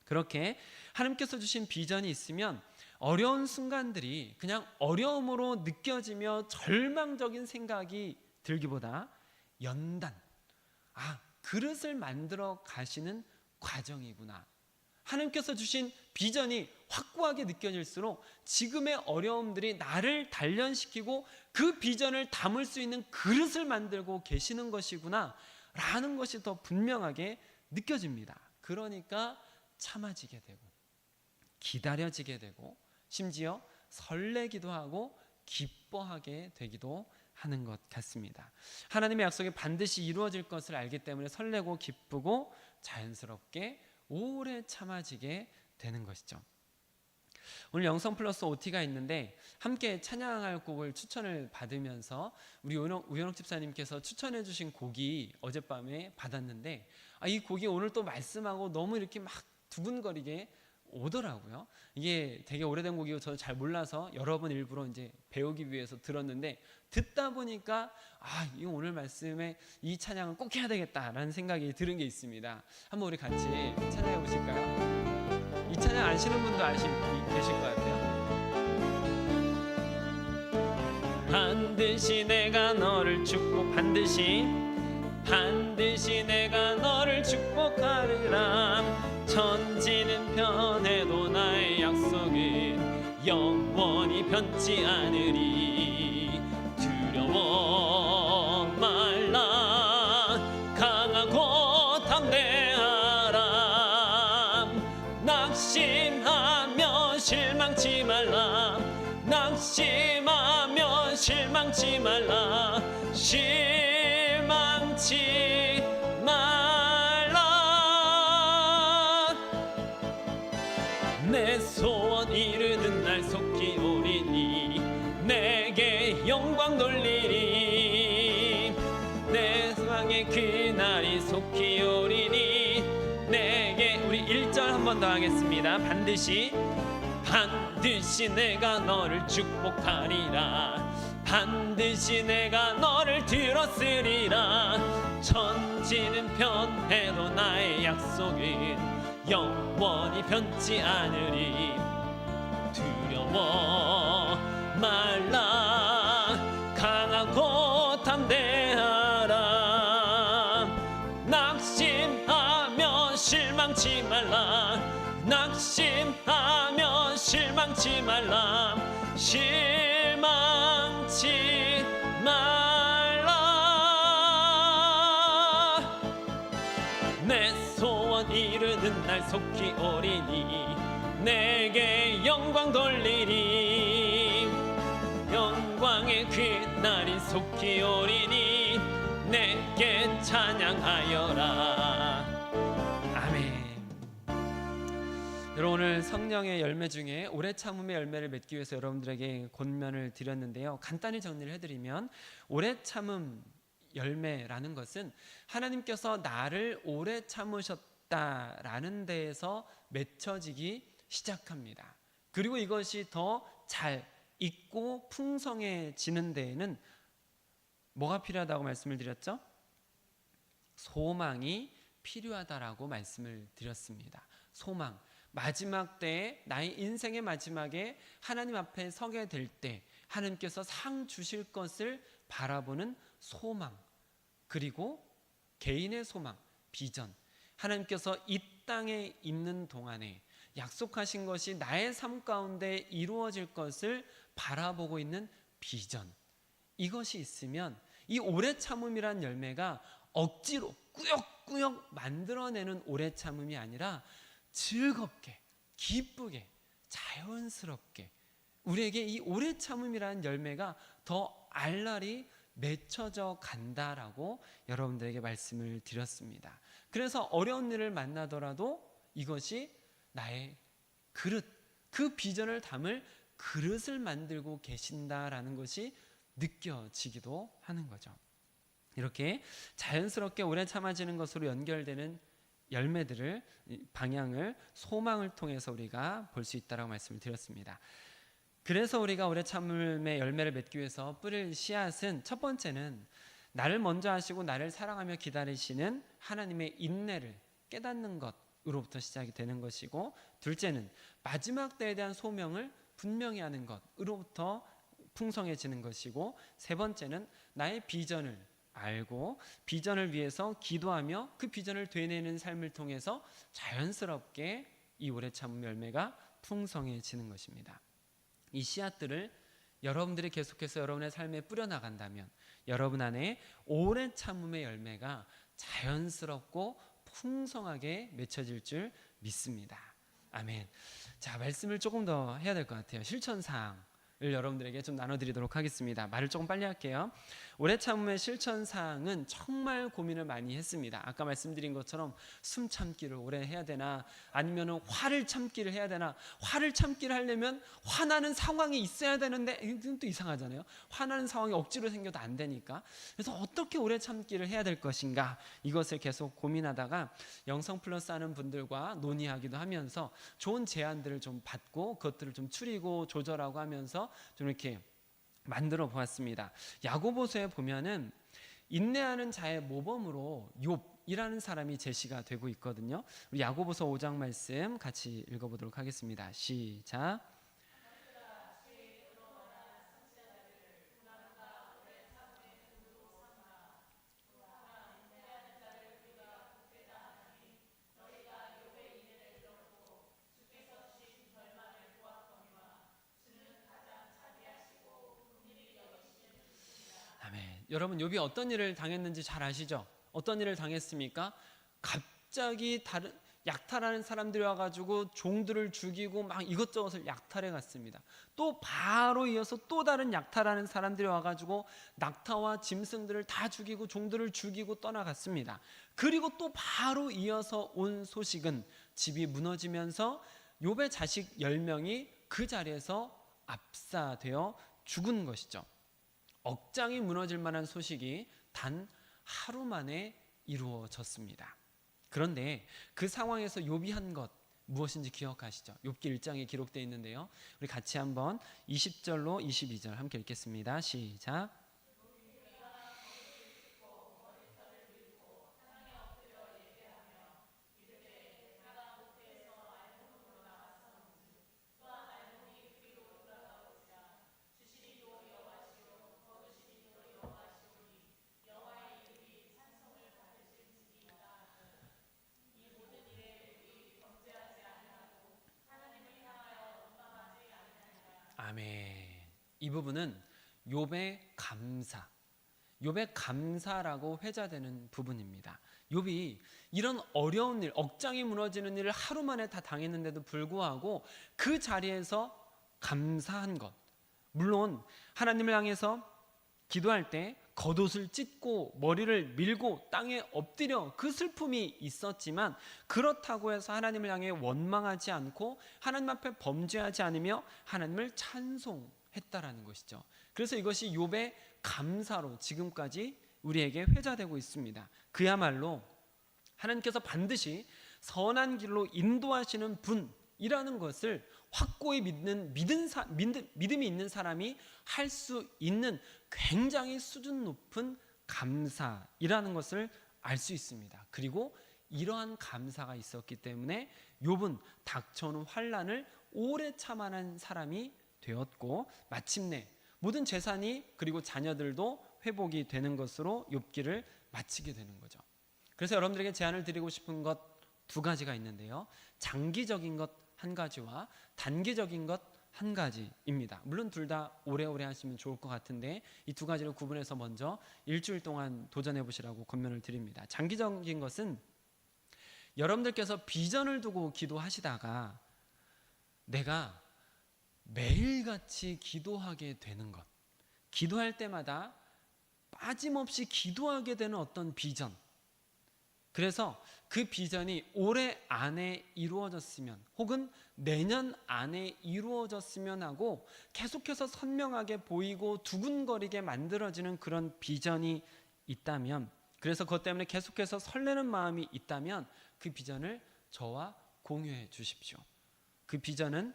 그렇게 하나님께서 주신 비전이 있으면 어려운 순간들이 그냥 어려움으로 느껴지며 절망적인 생각이 들기보다 연단, 그릇을 만들어 가시는 과정이구나. 하나님께서 주신 비전이 확고하게 느껴질수록 지금의 어려움들이 나를 단련시키고 그 비전을 담을 수 있는 그릇을 만들고 계시는 것이구나 라는 것이 더 분명하게 느껴집니다. 그러니까 참아지게 되고 기다려지게 되고 심지어 설레기도 하고 기뻐하게 되기도 하는 것 같습니다. 하나님의 약속이 반드시 이루어질 것을 알기 때문에 설레고 기쁘고 자연스럽게 오래 참아지게 되는 것이죠. 오늘 영성 플러스 OT가 있는데 함께 찬양할 곡을 추천을 받으면서 우리 우연옥 집사님께서 추천해 주신 곡이 어젯밤에 받았는데 이 곡이 오늘 또 말씀하고 너무 이렇게 막 두근거리게 오더라고요. 이게 되게 오래된 곡이고 저도 잘 몰라서 여러 번 일부러 이제 배우기 위해서 들었는데 듣다 보니까 이거 오늘 말씀에 이 찬양은 꼭 해야 되겠다라는 생각이 드는 게 있습니다. 한번 우리 같이 찬양해 보실까요? 이 찬양 아시는 분도 계실 것 같아요. 반드시 내가 너를 반드시 내가 너를 축복하리라. 천지는 변해도 나의 약속은 영원히 변치 않으리. 두려워 말라. 강하고 담대하라. 낙심하며 실망치 말라. 낙심하며 실망치 말라. 실망치 말라. 내 소원 이르는 날 속히 오리니 내게 영광 돌리리. 내 소망의 그날이 속히 오리니 내게. 우리 1절 한 번 더 하겠습니다. 반드시 내가 너를 축복하리라. 반드시 내가 너를 들었으리라. 천지는 변해도 나의 약속은 영원히 변치 않으리. 두려워 말라. 강하고 담대하라. 낙심하며 실망치 말라. 낙심하며 실망치 말라. 실망치 말라. 내 소원 이르는 날 속히 오리니 내게 영광 돌리리. 영광의 그날이 속히 오리니 내게 찬양하여라. 아멘. 여러분, 오늘 성령의 열매 중에 오래 참음의 열매를 맺기 위해서 여러분들에게 권면을 드렸는데요. 간단히 정리를 해드리면 오래 참음 열매라는 것은 하나님께서 나를 오래 참으셨다라는 데에서 맺혀지기 시작합니다. 그리고 이것이 더 잘 익고 풍성해지는 데에는 뭐가 필요하다고 말씀을 드렸죠? 소망이 필요하다라고 말씀을 드렸습니다. 소망. 마지막 때에 나의 인생의 마지막에 하나님 앞에 서게 될 때 하나님께서 상 주실 것을 바라보는 소망, 그리고 개인의 소망, 비전. 하나님께서 이 땅에 있는 동안에 약속하신 것이 나의 삶 가운데 이루어질 것을 바라보고 있는 비전. 이것이 있으면 이 오래 참음이란 열매가 억지로 꾸역꾸역 만들어내는 오래 참음이 아니라 즐겁게, 기쁘게, 자연스럽게 우리에게 이 오래 참음이라는 열매가 더 알알이 맺혀져 간다라고 여러분들에게 말씀을 드렸습니다. 그래서 어려운 일을 만나더라도 이것이 나의 그릇, 그 비전을 담을 그릇을 만들고 계신다라는 것이 느껴지기도 하는 거죠. 이렇게 자연스럽게 오래 참아지는 것으로 연결되는 열매들을, 방향을, 소망을 통해서 우리가 볼 수 있다라고 말씀을 드렸습니다. 그래서 우리가 오래 참음의 열매를 맺기 위해서 뿌릴 씨앗은, 첫 번째는 나를 먼저 하시고 나를 사랑하며 기다리시는 하나님의 인내를 깨닫는 것으로부터 시작이 되는 것이고, 둘째는 마지막 때에 대한 소명을 분명히 하는 것으로부터 풍성해지는 것이고, 세 번째는 나의 비전을 알고 비전을 위해서 기도하며 그 비전을 되뇌는 삶을 통해서 자연스럽게 이 오래 참음 열매가 풍성해지는 것입니다. 이 씨앗들을 여러분들이 계속해서 여러분의 삶에 뿌려나간다면 여러분 안에 오래 참음의 열매가 자연스럽고 풍성하게 맺혀질 줄 믿습니다. 아멘. 자, 말씀을 조금 더 해야 될 것 같아요. 실천사항을 여러분들에게 좀 나눠드리도록 하겠습니다. 말을 조금 빨리 할게요. 오래 참음의 실천사항은 정말 고민을 많이 했습니다. 아까 말씀드린 것처럼 숨 참기를 오래 해야 되나, 아니면 화를 참기를 해야 되나. 화를 참기를 하려면 화나는 상황이 있어야 되는데 이건 또 이상하잖아요. 화나는 상황이 억지로 생겨도 안 되니까. 그래서 어떻게 오래 참기를 해야 될 것인가, 이것을 계속 고민하다가 영성 플러스 하는 분들과 논의하기도 하면서 좋은 제안들을 좀 받고 그것들을 좀 추리고 조절하고 하면서 좀 이렇게 만들어 보았습니다. 야고보서에 보면은 인내하는 자의 모범으로 욥이라는 사람이 제시가 되고 있거든요. 우리 야고보서 5장 말씀 같이 읽어보도록 하겠습니다. 시작. 아멘. 여러분, 욥이 어떤 일을 당했는지 잘 아시죠? 어떤 일을 당했습니까? 갑자기 다른 약탈하는 사람들이 와가지고 종들을 죽이고 막 이것저것을 약탈해 갔습니다. 또 바로 이어서 또 다른 약탈하는 사람들이 와가지고 낙타와 짐승들을 다 죽이고 종들을 죽이고 떠나갔습니다. 그리고 또 바로 이어서 온 소식은 집이 무너지면서 욥의 자식 10명이 그 자리에서 압사되어 죽은 것이죠. 억장이 무너질 만한 소식이 단 하루 만에 이루어졌습니다. 그런데 그 상황에서 욥이 한 것 무엇인지 기억하시죠? 욥기 1장에 기록되어 있는데요. 우리 같이 한번 20절로 22절 함께 읽겠습니다. 시작. 아멘. 이 부분은 욥의 감사, 욥의 감사라고 회자되는 부분입니다. 욥이 이런 어려운 일, 억장이 무너지는 일을 하루 만에 다 당했는데도 불구하고 그 자리에서 감사한 것, 물론 하나님을 향해서 기도할 때 겉옷을 찢고 머리를 밀고 땅에 엎드려 그 슬픔이 있었지만, 그렇다고 해서 하나님을 향해 원망하지 않고 하나님 앞에 범죄하지 않으며 하나님을 찬송했다라는 것이죠. 그래서 이것이 욥의 감사로 지금까지 우리에게 회자되고 있습니다. 그야말로 하나님께서 반드시 선한 길로 인도하시는 분이라는 것을 확고히 믿음이 있는 사람이 할 수 있는 굉장히 수준 높은 감사이라는 것을 알 수 있습니다. 그리고 이러한 감사가 있었기 때문에 욥은 닥쳐오는 환난을 오래 참아낸 사람이 되었고, 마침내 모든 재산이 그리고 자녀들도 회복이 되는 것으로 욥기를 마치게 되는 거죠. 그래서 여러분들에게 제안을 드리고 싶은 것 두 가지가 있는데요. 장기적인 것 한 가지와 단기적인 것 한 가지입니다. 물론 둘 다 오래오래 하시면 좋을 것 같은데 이 두 가지를 구분해서 먼저 일주일 동안 도전해 보시라고 권면을 드립니다. 장기적인 것은 여러분들께서 비전을 두고 기도하시다가 내가 매일같이 기도하게 되는 것, 기도할 때마다 빠짐없이 기도하게 되는 어떤 비전, 그래서 그 비전이 올해 안에 이루어졌으면 혹은 내년 안에 이루어졌으면 하고 계속해서 선명하게 보이고 두근거리게 만들어지는 그런 비전이 있다면, 그래서 그것 때문에 계속해서 설레는 마음이 있다면 그 비전을 저와 공유해 주십시오. 그 비전은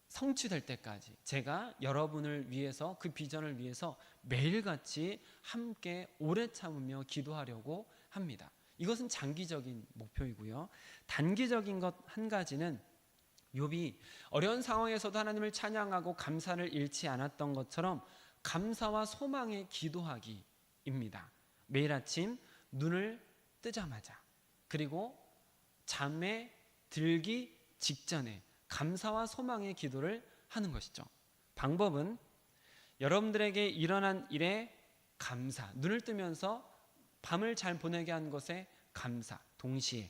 성취될 때까지 제가 여러분을 위해서, 그 비전을 위해서 매일같이 함께 오래 참으며 기도하려고 합니다. 이것은 장기적인 목표이고요. 단기적인 것 한 가지는 욥이 어려운 상황에서도 하나님을 찬양하고 감사를 잃지 않았던 것처럼 감사와 소망의 기도하기입니다. 매일 아침 눈을 뜨자마자, 그리고 잠에 들기 직전에 감사와 소망의 기도를 하는 것이죠. 방법은 여러분들에게 일어난 일에 감사, 눈을 뜨면서 밤을 잘 보내게 한 것에 감사, 동시에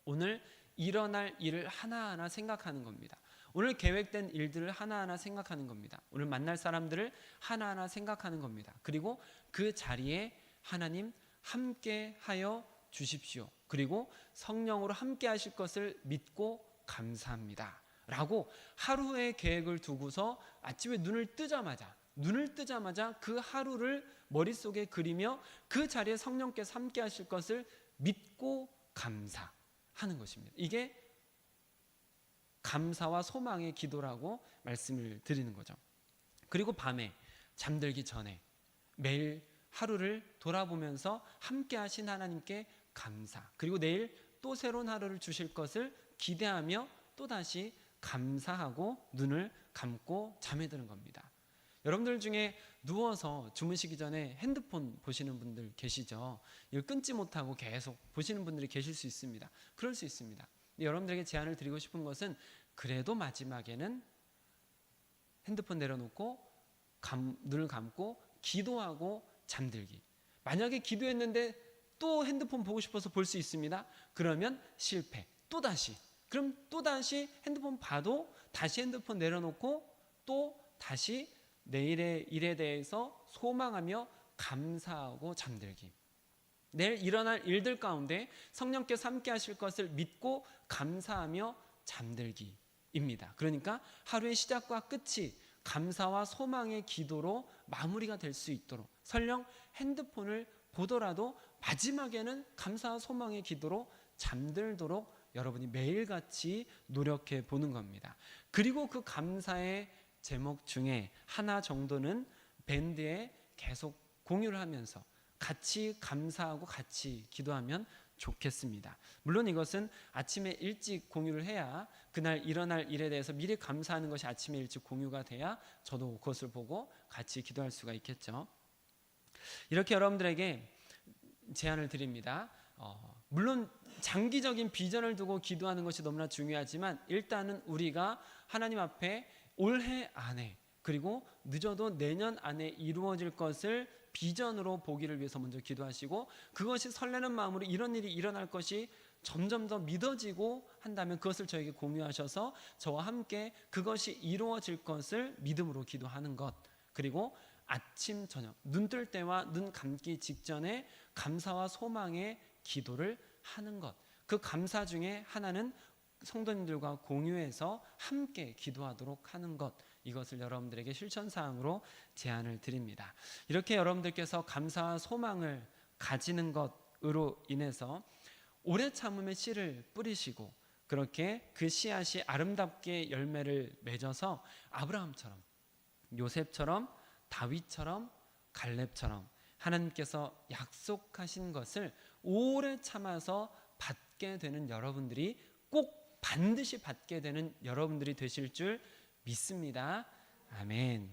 오늘 일어날 일을 하나하나 생각하는 겁니다. 오늘 계획된 일들을 하나하나 생각하는 겁니다. 오늘 만날 사람들을 하나하나 생각하는 겁니다. 그리고 그 자리에 하나님 함께 하여 주십시오. 그리고 성령으로 함께 하실 것을 믿고 감사합니다 라고 하루의 계획을 두고서 아침에 눈을 뜨자마자 그 하루를 머릿속에 그리며 그 자리에 성령께서 함께 하실 것을 믿고 감사하는 것입니다. 이게 감사와 소망의 기도라고 말씀을 드리는 거죠. 그리고 밤에 잠들기 전에 매일 하루를 돌아보면서 함께 하신 하나님께 감사, 그리고 내일 또 새로운 하루를 주실 것을 기대하며 또다시 감사하고 눈을 감고 잠에 드는 겁니다. 여러분들 중에 누워서 주무시기 전에 핸드폰 보시는 분들 계시죠? 이걸 끊지 못하고 계속 보시는 분들이 계실 수 있습니다. 그럴 수 있습니다. 여러분들에게 제안을 드리고 싶은 것은 그래도 마지막에는 핸드폰 내려놓고 눈을 감고 기도하고 잠들기. 만약에 기도했는데 또 핸드폰 보고 싶어서 볼 수 있습니다. 그러면 실패. 그럼 또다시 핸드폰 봐도 다시 핸드폰 내려놓고 또 다시 내일의 일에 대해서 소망하며 감사하고 잠들기. 내일 일어날 일들 가운데 성령께서 함께 하실 것을 믿고 감사하며 잠들기입니다. 그러니까 하루의 시작과 끝이 감사와 소망의 기도로 마무리가 될 수 있도록, 설령 핸드폰을 보더라도 마지막에는 감사와 소망의 기도로 잠들도록 여러분이 매일같이 노력해 보는 겁니다. 그리고 그 감사의 제목 중에 하나 정도는 밴드에 계속 공유를 하면서 같이 감사하고 같이 기도하면 좋겠습니다. 물론 이것은 아침에 일찍 공유를 해야, 그날 일어날 일에 대해서 미리 감사하는 것이 아침에 일찍 공유가 돼야 저도 그것을 보고 같이 기도할 수가 있겠죠. 이렇게 여러분들에게 제안을 드립니다. 물론 장기적인 비전을 두고 기도하는 것이 너무나 중요하지만 일단은 우리가 하나님 앞에 올해 안에, 그리고 늦어도 내년 안에 이루어질 것을 비전으로 보기를 위해서 먼저 기도하시고, 그것이 설레는 마음으로 이런 일이 일어날 것이 점점 더 믿어지고 한다면 그것을 저에게 공유하셔서 저와 함께 그것이 이루어질 것을 믿음으로 기도하는 것, 그리고 아침 저녁 눈 뜰 때와 눈 감기 직전에 감사와 소망의 기도를 하는 것, 그 감사 중에 하나는 성도님들과 공유해서 함께 기도하도록 하는 것, 이것을 여러분들에게 실천사항으로 제안을 드립니다. 이렇게 여러분들께서 감사와 소망을 가지는 것으로 인해서 오래 참음의 씨를 뿌리시고, 그렇게 그 씨앗이 아름답게 열매를 맺어서 아브라함처럼, 요셉처럼, 다윗처럼, 갈렙처럼 하나님께서 약속하신 것을 오래 참아서 받게 되는 여러분들이, 꼭 반드시 받게 되는 여러분들이 되실 줄 믿습니다. 아멘.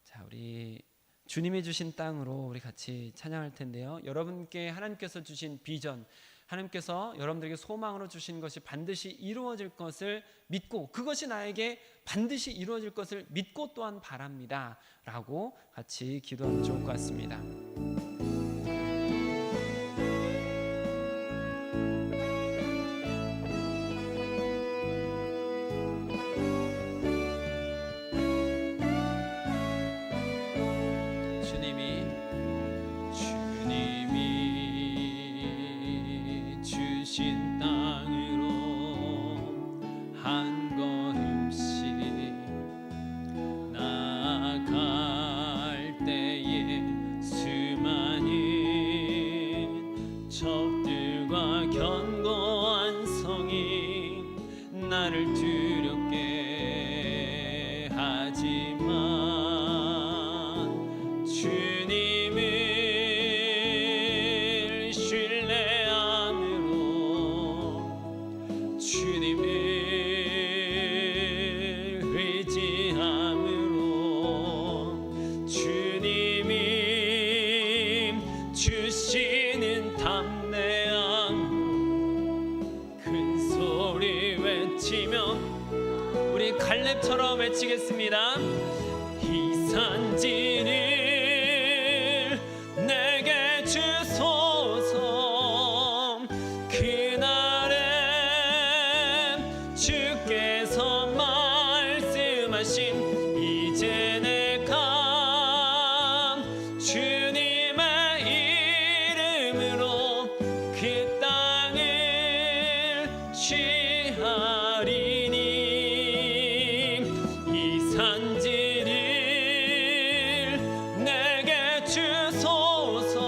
자, 우리 주님이 주신 땅으로 우리 같이 찬양할 텐데요. 여러분께 하나님께서 주신 비전, 하나님께서 여러분들에게 소망으로 주신 것이 반드시 이루어질 것을 믿고, 그것이 나에게 반드시 이루어질 것을 믿고 또한 바랍니다 라고 같이 기도하면 좋을 것 같습니다. 주신 땅으로 한 걸음씩 나아갈 때에 하지만 주님을 신뢰함으로 주님을 의지함으로 주님이 주시는 담대함 큰 소리 외치며 우리 갈렙처럼 외치겠습니다. 이 산지를 내게 주소서. 그날에 주께서 말씀하신 이제 내가 주님의 이름으로 그 땅을 취하리니 이 산지를 내게 주소서.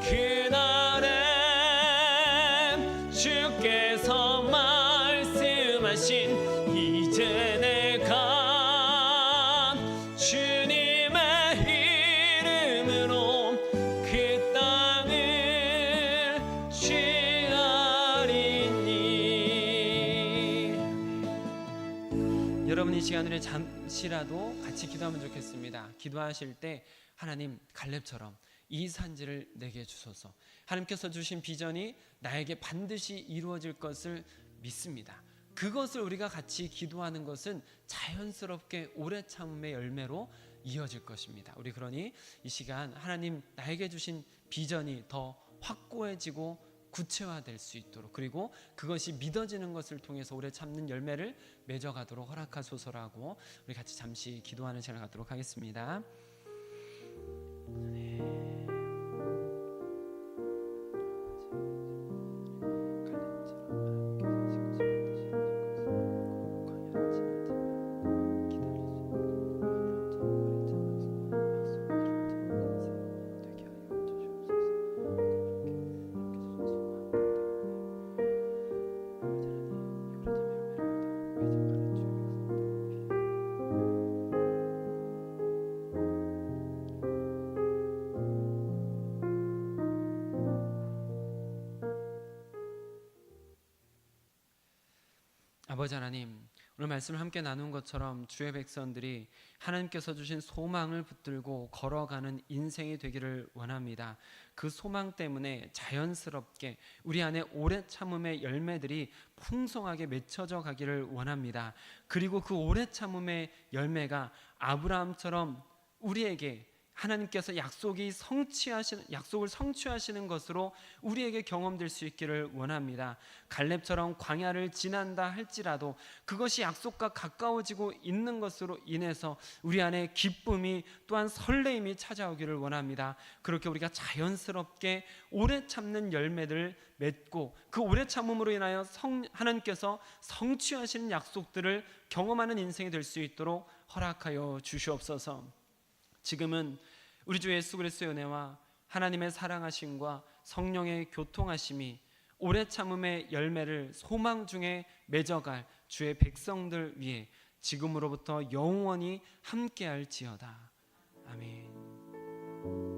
그날에 주께서 말씀하신 이제 내가 주님의 이름으로 그 땅을 취하리니. 여러분 이 시간을 잠시라도 같이 기도하면 좋겠습니다. 기도하실 때 하나님 갈렙처럼 이 산지를 내게 주소서. 하나님께서 주신 비전이 나에게 반드시 이루어질 것을 믿습니다. 그것을 우리가 같이 기도하는 것은 자연스럽게 오래 참음의 열매로 이어질 것입니다. 우리 그러니 이 시간 하나님 나에게 주신 비전이 더 확고해지고 구체화될 수 있도록, 그리고 그것이 믿어지는 것을 통해서 오래 참는 열매를 맺어가도록 허락하소서라고 우리 같이 잠시 기도하는 시간을 갖도록 하겠습니다. 아버지 하나님, 오늘 말씀을 함께 나눈 것처럼 주의 백성들이 하나님께서 주신 소망을 붙들고 걸어가는 인생이 되기를 원합니다. 그 소망 때문에 자연스럽게 우리 안에 오래 참음의 열매들이 풍성하게 맺혀져 가기를 원합니다. 그리고 그 오래 참음의 열매가 아브라함처럼 우리에게 하나님께서 약속을 성취하시는 것으로 우리에게 경험될 수 있기를 원합니다. 갈렙처럼 광야를 지난다 할지라도 그것이 약속과 가까워지고 있는 것으로 인해서 우리 안에 기쁨이 또한 설레임이 찾아오기를 원합니다. 그렇게 우리가 자연스럽게 오래 참는 열매들을 맺고 그 오래 참음으로 인하여 하나님께서 성취하시는 약속들을 경험하는 인생이 될 수 있도록 허락하여 주시옵소서. 지금은 우리 주 예수 그리스도의 은혜와 하나님의 사랑하심과 성령의 교통하심이 오래 참음의 열매를 소망 중에 맺어갈 주의 백성들 위해 지금으로부터 영원히 함께할지어다. 아멘.